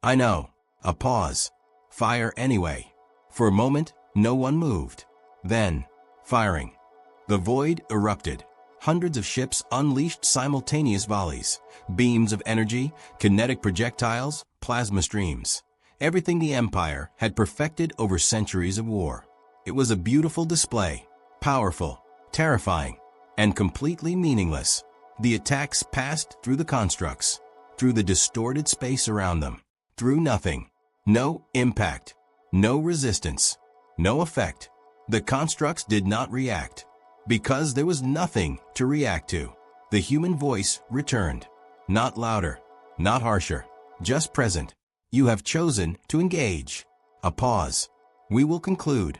"I know." A pause. "Fire anyway." For a moment, no one moved. Then, firing. The void erupted. Hundreds of ships unleashed simultaneous volleys, beams of energy, kinetic projectiles, plasma streams. Everything the Empire had perfected over centuries of war. It was a beautiful display, powerful, terrifying, and completely meaningless. The attacks passed through the constructs, through the distorted space around them, through nothing. No impact, no resistance, no effect. The constructs did not react. Because there was nothing to react to. The human voice returned. Not louder, not harsher, just present. You have chosen to engage. A pause. We will conclude.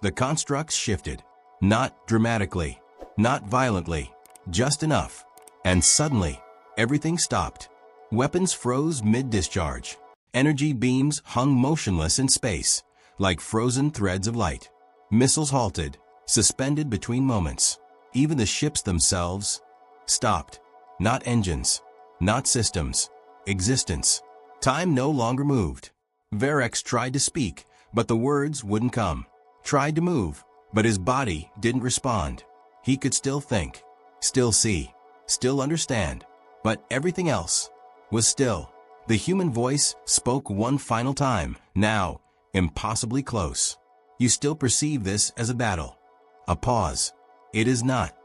The constructs shifted. Not dramatically, not violently, just enough. And suddenly, everything stopped. Weapons froze mid-discharge. Energy beams hung motionless in space, like frozen threads of light. Missiles halted, suspended between moments. Even the ships themselves stopped. Not engines, not systems, existence. Time no longer moved. Verex tried to speak, but the words wouldn't come. Tried to move, but his body didn't respond. He could still think, still see, still understand, but everything else was still. The human voice spoke one final time, now impossibly close. You still perceive this as a battle. A pause. It is not.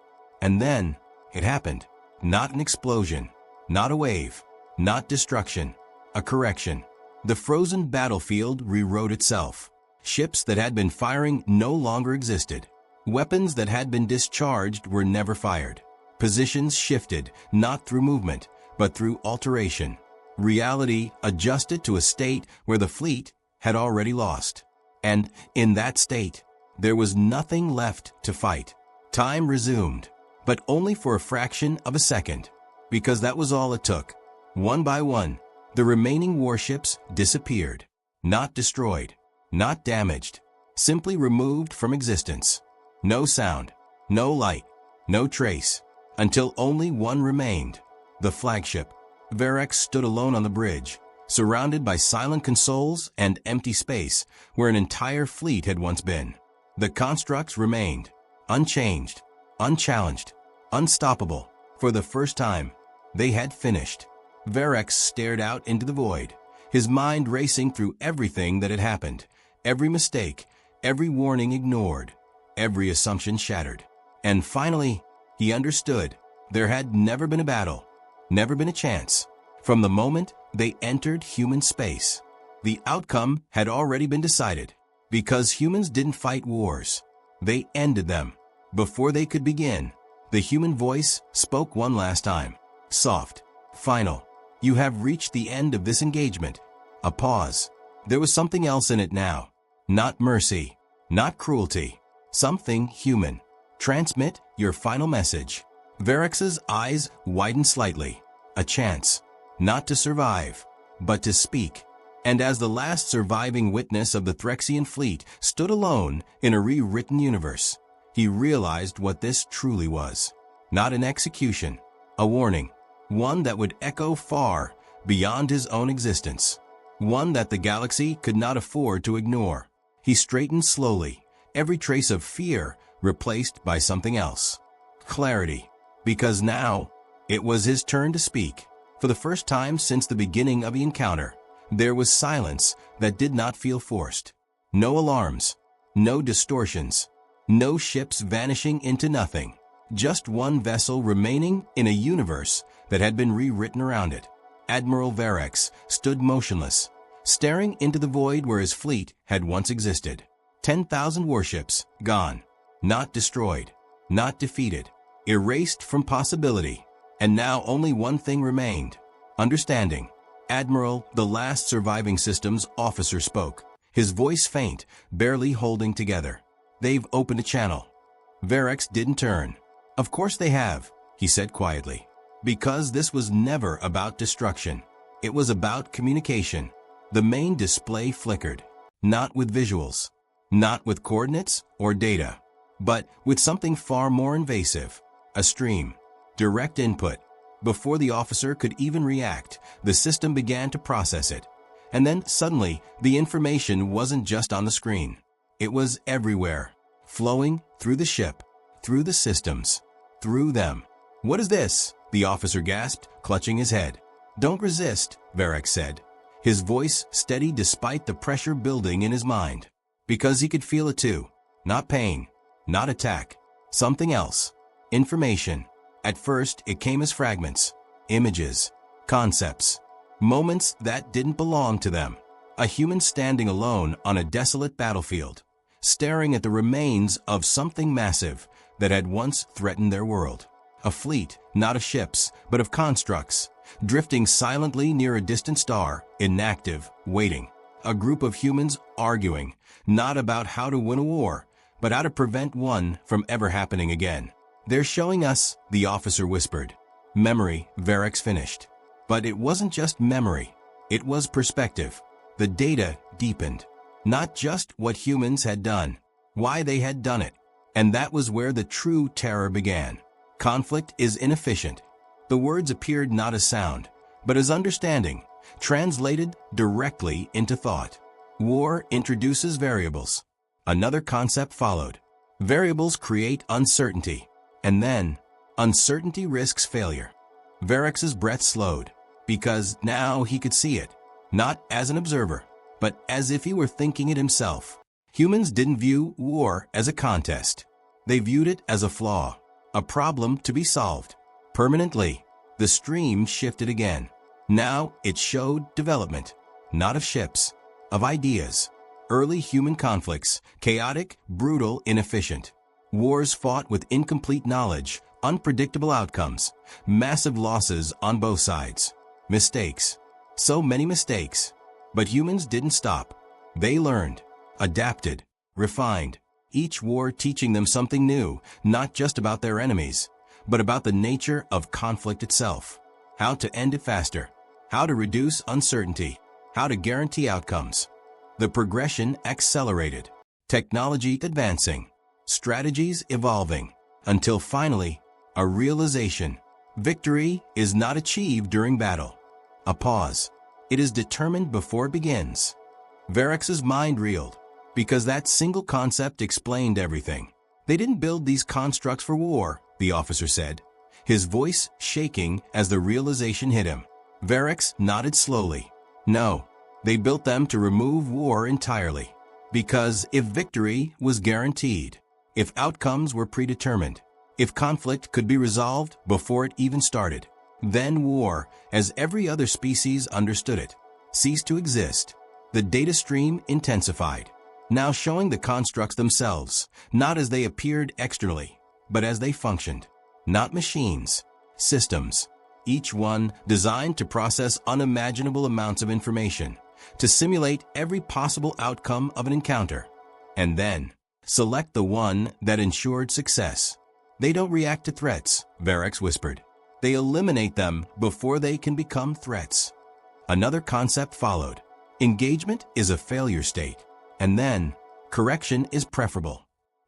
And then, it happened. Not an explosion, not a wave, not destruction, a correction. The frozen battlefield rewrote itself. Ships that had been firing no longer existed. Weapons that had been discharged were never fired. Positions shifted, not through movement, but through alteration. Reality adjusted to a state where the fleet had already lost. And in that state, there was nothing left to fight. Time resumed, but only for a fraction of a second, because that was all it took. One by one, the remaining warships disappeared, not destroyed, not damaged, simply removed from existence. No sound, no light, no trace, until only one remained, the flagship. Verex stood alone on the bridge, surrounded by silent consoles and empty space where an entire fleet had once been. The constructs remained, unchanged, unchallenged, unstoppable. For the first time, they had finished. Verex stared out into the void, his mind racing through everything that had happened, every mistake, every warning ignored, every assumption shattered. And finally, he understood. There had never been a battle, never been a chance. From the moment they entered human space, the outcome had already been decided. Because humans didn't fight wars, they ended them. Before they could begin, the human voice spoke one last time. Soft, final. You have reached the end of this engagement. A pause. There was something else in it now. Not mercy, not cruelty. Something human. Transmit your final message. Verex's eyes widened slightly. A chance, not to survive, but to speak. And as the last surviving witness of the Threxian fleet stood alone in a rewritten universe, he realized what this truly was. Not an execution, a warning. One that would echo far beyond his own existence. One that the galaxy could not afford to ignore. He straightened slowly, every trace of fear replaced by something else. Clarity. Because now, it was his turn to speak. For the first time since the beginning of the encounter, there was silence that did not feel forced. No alarms, no distortions, no ships vanishing into nothing. Just one vessel remaining in a universe that had been rewritten around it. Admiral Verex stood motionless, staring into the void where his fleet had once existed. 10,000 warships gone, not destroyed, not defeated, erased from possibility. And now only one thing remained: understanding. Admiral, the last surviving systems officer, spoke, his voice faint, barely holding together. They've opened a channel. Verex didn't turn. Of course they have, he said quietly. Because this was never about destruction. It was about communication. The main display flickered. Not with visuals. Not with coordinates or data. But with something far more invasive. A stream. Direct input. Before the officer could even react, the system began to process it. And then suddenly, the information wasn't just on the screen. It was everywhere. Flowing through the ship. Through the systems. Through them. What is this? The officer gasped, clutching his head. Don't resist, Verex said, his voice steady despite the pressure building in his mind. Because he could feel it too. Not pain. Not attack. Something else. Information. At first, it came as fragments. Images. Concepts. Moments that didn't belong to them. A human standing alone on a desolate battlefield, staring at the remains of something massive that had once threatened their world. A fleet, not of ships, but of constructs, drifting silently near a distant star, inactive, waiting. A group of humans arguing, not about how to win a war, but how to prevent one from ever happening again. "They're showing us," the officer whispered. "Memory," Varix finished. But it wasn't just memory. It was perspective. The data deepened. Not just what humans had done, why they had done it. And that was where the true terror began. Conflict is inefficient. The words appeared not as sound, but as understanding, translated directly into thought. War introduces variables. Another concept followed. Variables create uncertainty, and then uncertainty risks failure. Varix's breath slowed, because now he could see it, not as an observer, but as if he were thinking it himself. Humans didn't view war as a contest. They viewed it as a flaw, a problem to be solved. Permanently, the stream shifted again. Now it showed development, not of ships, of ideas. Early human conflicts, chaotic, brutal, inefficient. Wars fought with incomplete knowledge, unpredictable outcomes, massive losses on both sides. Mistakes. So many mistakes. But humans didn't stop. They learned, adapted, refined. Each war teaching them something new, not just about their enemies, but about the nature of conflict itself. How to end it faster. How to reduce uncertainty. How to guarantee outcomes. The progression accelerated. Technology advancing. Strategies evolving. Until finally, a realization. Victory is not achieved during battle. A pause. It is determined before it begins. Varix's mind reeled, because that single concept explained everything. They didn't build these constructs for war, the officer said, his voice shaking as the realization hit him. Varix nodded slowly. No, they built them to remove war entirely. Because if victory was guaranteed, if outcomes were predetermined, if conflict could be resolved before it even started, then war, as every other species understood it, ceased to exist. The data stream intensified, now showing the constructs themselves, not as they appeared externally, but as they functioned. Not machines, systems, each one designed to process unimaginable amounts of information, to simulate every possible outcome of an encounter, and then select the one that ensured success. They don't react to threats, Varix whispered. They eliminate them before they can become threats. Another concept followed. Engagement is a failure state, and then correction is preferable.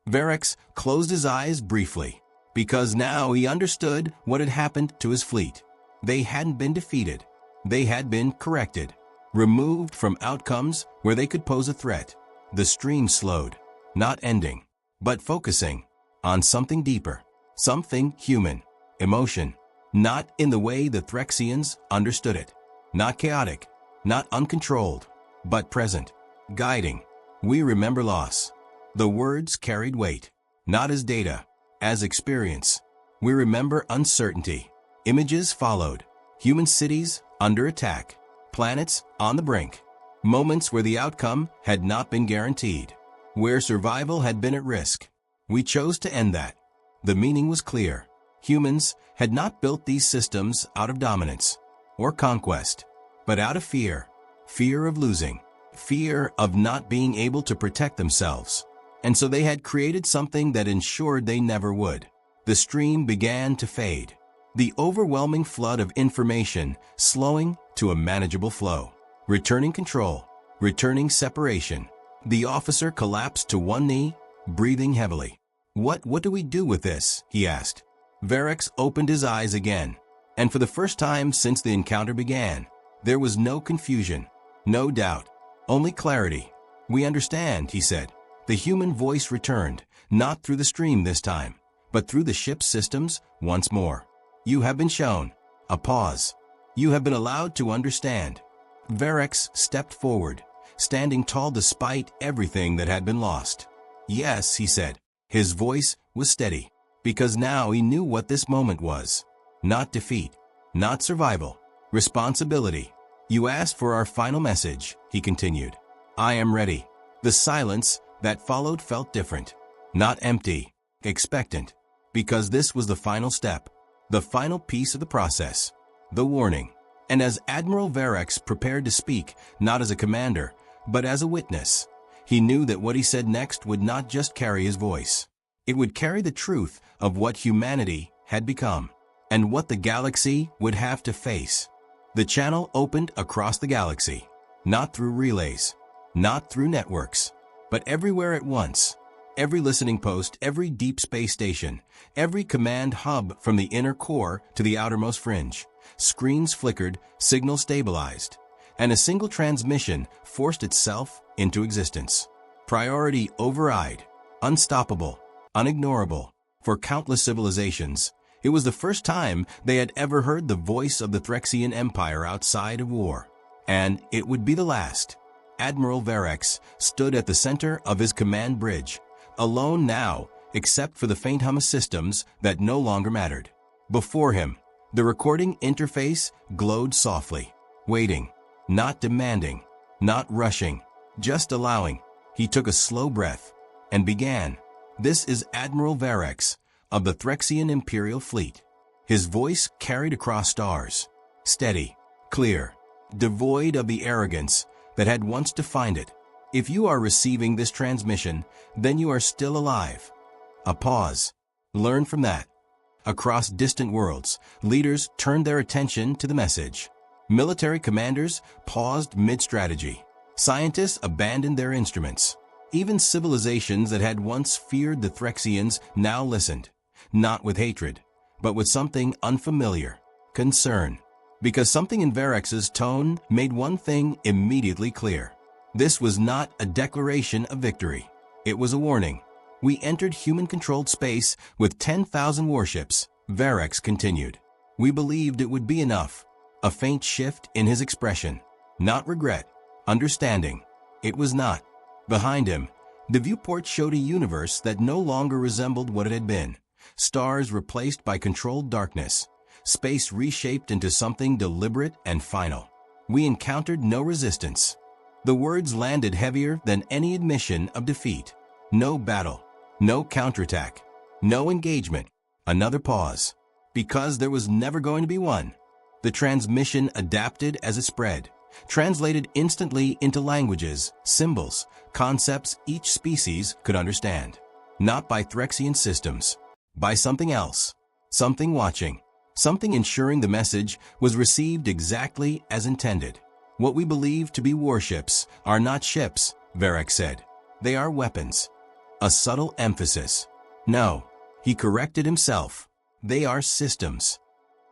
Varix closed his eyes briefly, because now he understood what had happened to his fleet. They hadn't been defeated. They had been corrected, removed from outcomes where they could pose a threat. The stream slowed, not ending, but focusing on something deeper, something human, emotion, not in the way the Threxians understood it, not chaotic, not uncontrolled, but present, guiding. We remember loss. The words carried weight, not as data, as experience. We remember uncertainty. Images followed. Human cities under attack. Planets on the brink. Moments where the outcome had not been guaranteed. Where survival had been at risk. We chose to end that. The meaning was clear. Humans had not built these systems out of dominance or conquest, but out of fear. Fear of losing. Fear of not being able to protect themselves. And so they had created something that ensured they never would. The stream began to fade. The overwhelming flood of information slowing to a manageable flow. Returning control. Returning separation. The officer collapsed to one knee, breathing heavily. What do we do with this?" he asked. Varix opened his eyes again, and for the first time since the encounter began, there was no confusion, no doubt, only clarity. "We understand," he said. The human voice returned, not through the stream this time, but through the ship's systems once more. "You have been shown." A pause. "You have been allowed to understand." Varix stepped forward, standing tall despite everything that had been lost. "Yes," he said. His voice was steady, because now he knew what this moment was. Not defeat, not survival, responsibility. "You asked for our final message," he continued. "I am ready." The silence that followed felt different, not empty, expectant, because this was the final step, the final piece of the process. the warning. And as Admiral Varex prepared to speak, not as a commander, but as a witness, he knew that what he said next would not just carry his voice. It would carry the truth of what humanity had become, and what the galaxy would have to face. The channel opened across the galaxy, not through relays, not through networks, but everywhere at once. Every listening post, every deep space station, every command hub from the inner core to the outermost fringe. Screens flickered, signals stabilized, and a single transmission forced itself into existence. Priority override, unstoppable, unignorable. For countless civilizations, it was the first time they had ever heard the voice of the Threxian Empire outside of war. And it would be the last. Admiral Varex stood at the center of his command bridge, alone now, except for the faint hum of systems that no longer mattered. Before him, the recording interface glowed softly, waiting, not demanding, not rushing, just allowing. He took a slow breath and began. This is Admiral Varex of the Threxian Imperial Fleet. His voice carried across stars, steady, clear, devoid of the arrogance that had once defined it. If you are receiving this transmission, then you are still alive. A pause. Learn from that. Across distant worlds, leaders turned their attention to the message. Military commanders paused mid-strategy. Scientists abandoned their instruments. Even civilizations that had once feared the Threxians now listened, not with hatred, but with something unfamiliar, concern. Because something in Varex's tone made one thing immediately clear. This was not a declaration of victory. It was a warning. We entered human-controlled space with 10,000 warships, Varex continued. We believed it would be enough. A faint shift in his expression. Not regret, understanding. It was not. Behind him, the viewport showed a universe that no longer resembled what it had been. Stars replaced by controlled darkness. Space reshaped into something deliberate and final. We encountered no resistance. The words landed heavier than any admission of defeat. No battle, no counterattack, no engagement. Another pause. Because there was never going to be one. The transmission adapted as it spread, translated instantly into languages, symbols, concepts each species could understand. Not by Threxian systems, by something else, something watching. Something ensuring the message was received exactly as intended. What we believe to be warships are not ships, Varex said. They are weapons. A subtle emphasis. No, he corrected himself. They are systems.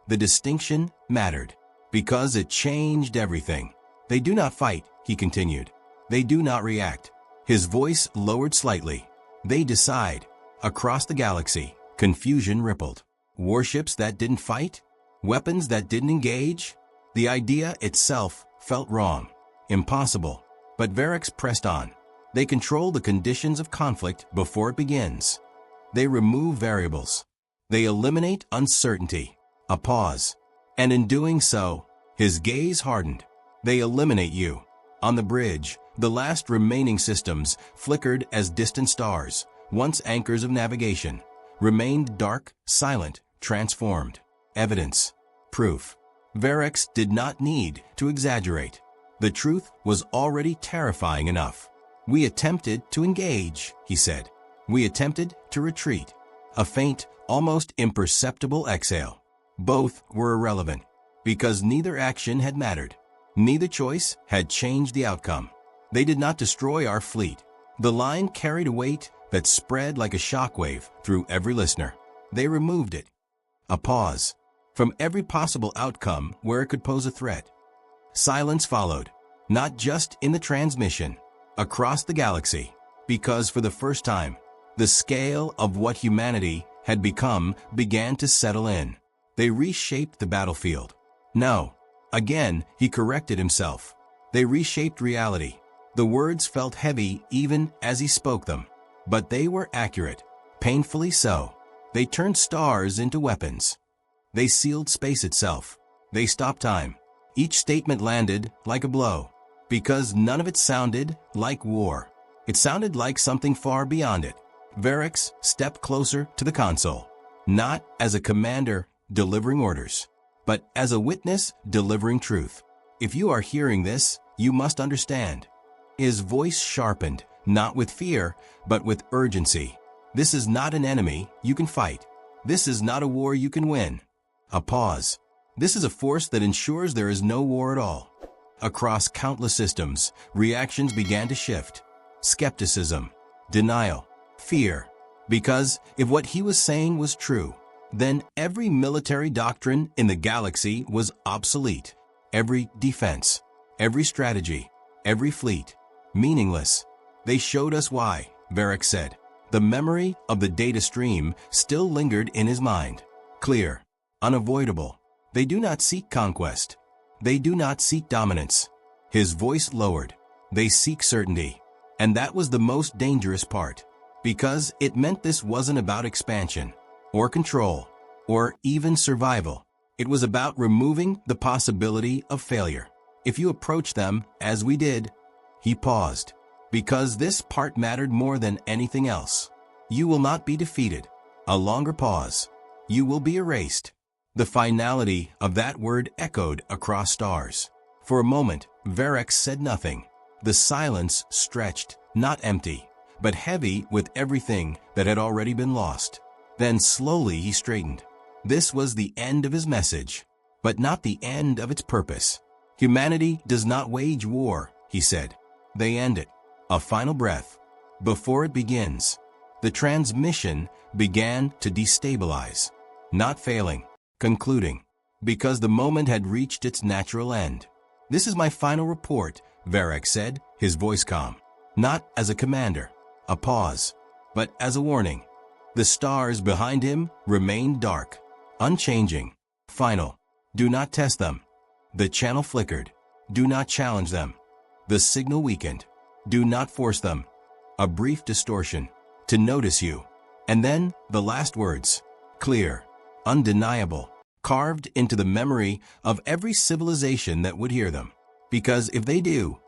The distinction mattered because it changed everything. They do not fight, he continued. They do not react. His voice lowered slightly. They decide. Across the galaxy, confusion rippled. Warships that didn't fight? Weapons that didn't engage? The idea itself felt wrong, impossible. But Varex pressed on. They control the conditions of conflict before it begins. They remove variables. They eliminate uncertainty. A pause. And in doing so, his gaze hardened. They eliminate you. On the bridge, the last remaining systems flickered as distant stars, once anchors of navigation, remained dark, silent, transformed. Evidence. Proof. Varex did not need to exaggerate. The truth was already terrifying enough. We attempted to engage, he said. We attempted to retreat. A faint, almost imperceptible exhale. Both were irrelevant, because neither action had mattered. Neither choice had changed the outcome. They did not destroy our fleet. The line carried a weight that spread like a shockwave through every listener. They removed it. A pause. From every possible outcome where it could pose a threat. Silence followed, not just in the transmission, across the galaxy, because for the first time, the scale of what humanity had become began to settle in. They reshaped the battlefield. No. Again, he corrected himself. They reshaped reality. The words felt heavy even as he spoke them. But they were accurate, painfully so. They turned stars into weapons. They sealed space itself. They stopped time. Each statement landed like a blow, because none of it sounded like war. It sounded like something far beyond it. Varex stepped closer to the console, not as a commander delivering orders, but as a witness delivering truth. If you are hearing this, you must understand. His voice sharpened, not with fear, but with urgency. This is not an enemy you can fight. This is not a war you can win. A pause. This is a force that ensures there is no war at all. Across countless systems, reactions began to shift. Skepticism, denial, fear. Because if what he was saying was true, then every military doctrine in the galaxy was obsolete. Every defense, every strategy, every fleet, meaningless. They showed us why, Varric said. The memory of the data stream still lingered in his mind. Clear, unavoidable. They do not seek conquest. They do not seek dominance. His voice lowered. They seek certainty. And that was the most dangerous part, because it meant this wasn't about expansion, or control, or even survival. It was about removing the possibility of failure. If you approach them, as we did, he paused, because this part mattered more than anything else. You will not be defeated. A longer pause. You will be erased. The finality of that word echoed across stars. For a moment, Varric said nothing. The silence stretched, not empty, but heavy with everything that had already been lost. Then slowly he straightened. This was the end of his message, but not the end of its purpose. Humanity does not wage war, he said. They end it. A final breath. Before it begins, the transmission began to destabilize. Not failing, concluding, because the moment had reached its natural end. This is my final report, Varric said, his voice calm. Not as a commander, a pause, but as a warning. The stars behind him remained dark, unchanging, final. Do not test them. The channel flickered. Do not challenge them. The signal weakened. Do not force them. A brief distortion. To notice you. And then the last words. Clear, undeniable, carved into the memory of every civilization that would hear them. Because if they do,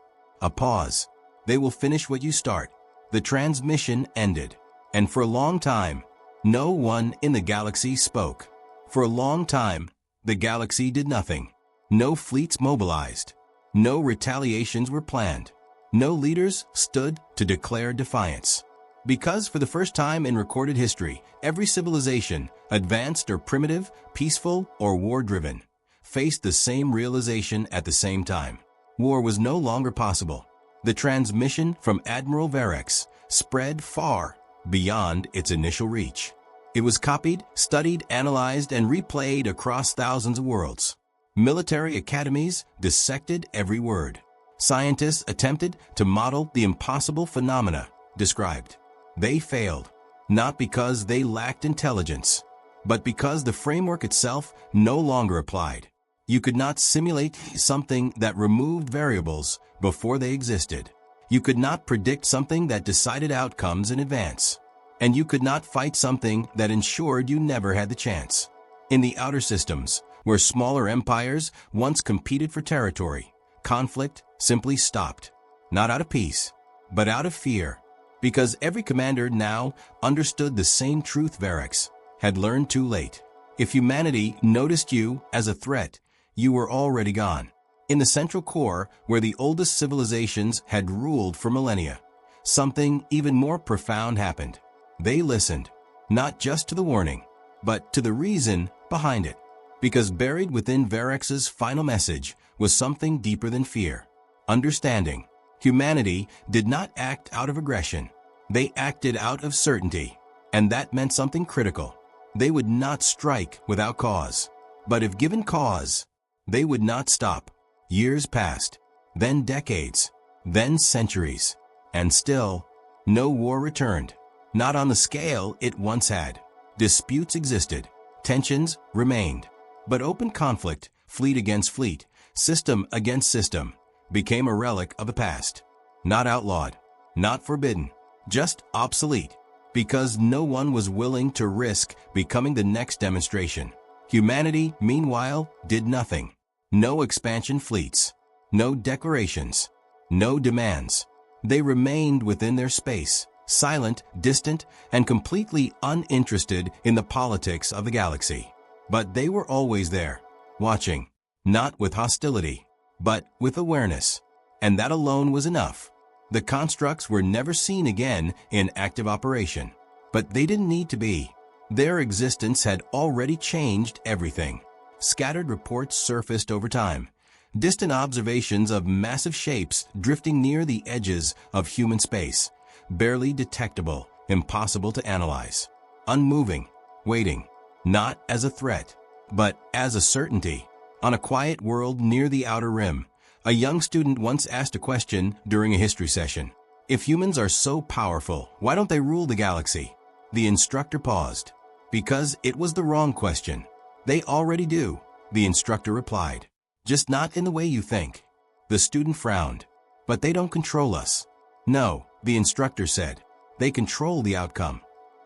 a pause, they will finish what you start. The transmission ended. And for a long time, no one in the galaxy spoke. For a long time, the galaxy did nothing. No fleets mobilized. No retaliations were planned. No leaders stood to declare defiance. Because for the first time in recorded history, every civilization, advanced or primitive, peaceful or war-driven, faced the same realization at the same time. War was no longer possible. The transmission from Admiral Varric spread far beyond its initial reach. It was copied, studied, analyzed, and replayed across thousands of worlds. Military academies dissected every word. Scientists attempted to model the impossible phenomena described. They failed, not because they lacked intelligence, but because the framework itself no longer applied. You could not simulate something that removed variables before they existed. You could not predict something that decided outcomes in advance. And you could not fight something that ensured you never had the chance. In the outer systems, where smaller empires once competed for territory, conflict simply stopped, not out of peace, but out of fear. Because every commander now understood the same truth Varric had learned too late. If humanity noticed you as a threat, you were already gone. In the central core, where the oldest civilizations had ruled for millennia, something even more profound happened. They listened, not just to the warning, but to the reason behind it. Because buried within Varric's final message was something deeper than fear. Understanding. Humanity did not act out of aggression. They acted out of certainty. And that meant something critical. They would not strike without cause. But if given cause, they would not stop. Years passed, then decades, then centuries. And still, no war returned. Not on the scale it once had. Disputes existed. Tensions remained. But open conflict, fleet against fleet, system against system, became a relic of the past. Not outlawed, not forbidden, just obsolete. Because no one was willing to risk becoming the next demonstration. Humanity, meanwhile, did nothing. No expansion fleets. No declarations. No demands. They remained within their space, silent, distant, and completely uninterested in the politics of the galaxy. But they were always there. watching, not with hostility, but with awareness. And that alone was enough. The constructs were never seen again in active operation. But they didn't need to be. Their existence had already changed everything. Scattered reports surfaced over time. Distant observations of massive shapes drifting near the edges of human space. Barely detectable, impossible to analyze. Unmoving, waiting, not as a threat, but as a certainty. On a quiet world near the outer rim, a young student once asked a question during a history session. If humans are so powerful, why don't they rule the galaxy? The instructor paused. Because it was the wrong question. They already do, the instructor replied. Just not in the way you think. The student frowned. But they don't control us. No, the instructor said. They control the outcome.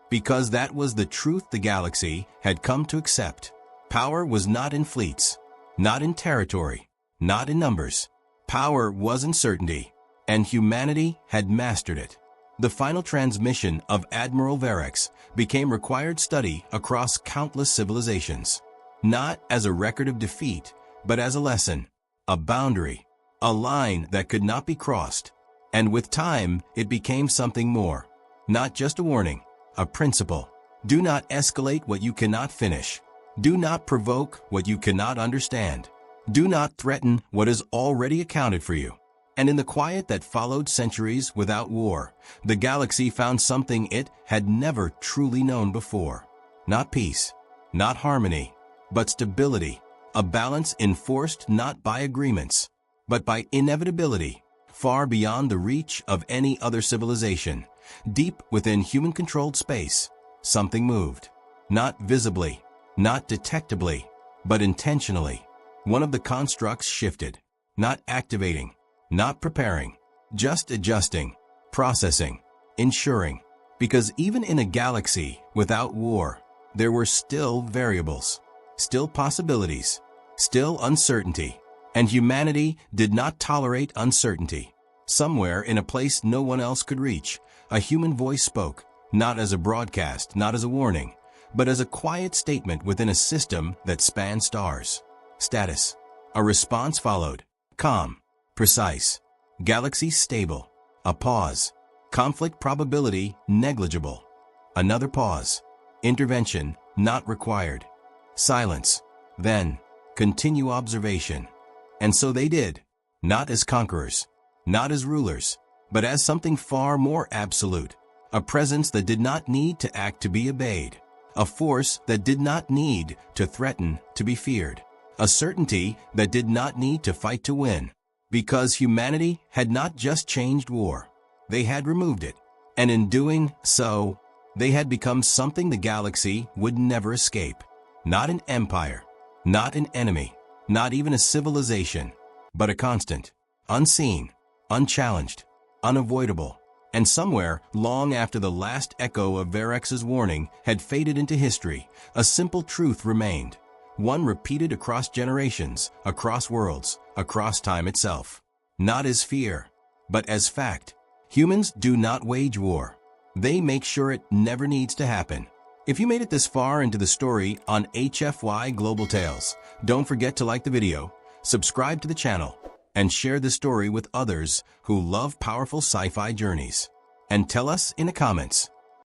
Because that was the truth the galaxy had come to accept. Power was not in fleets, not in territory, not in numbers. Power was in certainty, and humanity had mastered it. The final transmission of Admiral Verex became required study across countless civilizations. Not as a record of defeat, but as a lesson, a boundary, a line that could not be crossed. And with time, it became something more. Not just a warning, a principle. Do not escalate what you cannot finish. Do not provoke what you cannot understand. Do not threaten what is already accounted for you. And in the quiet that followed centuries without war, the galaxy found something it had never truly known before. Not peace, not harmony, but stability. A balance enforced not by agreements, but by inevitability, far beyond the reach of any other civilization. Deep within human-controlled space, something moved. Not visibly, not detectably, but intentionally. One of the constructs shifted, not activating, not preparing, just adjusting, processing, ensuring. Because even in a galaxy without war, there were still variables, still possibilities, still uncertainty. And humanity did not tolerate uncertainty. Somewhere in a place no one else could reach, a human voice spoke, not as a broadcast, not as a warning, but as a quiet statement within a system that spanned stars. Status. A response followed. Calm. Precise. Galaxy stable. A pause. Conflict probability negligible. Another pause. Intervention not required. Silence. Then, continue observation. And so they did. Not as conquerors. Not as rulers. But as something far more absolute. A presence that did not need to act to be obeyed. A force that did not need to threaten to be feared. A certainty that did not need to fight to win. Because humanity had not just changed war. They had removed it. And in doing so, they had become something the galaxy would never escape. Not an empire. Not an enemy. Not even a civilization. But a constant. Unseen. Unchallenged. Unavoidable. And somewhere, long after the last echo of Verex's warning had faded into history, a simple truth remained. One repeated across generations, across worlds, across time itself. Not as fear, but as fact. Humans do not wage war. They make sure it never needs to happen. If you made it this far into the story on HFY Global Tales, don't forget to like the video, subscribe to the channel, and share the story with others who love powerful sci-fi journeys. And tell us in the comments,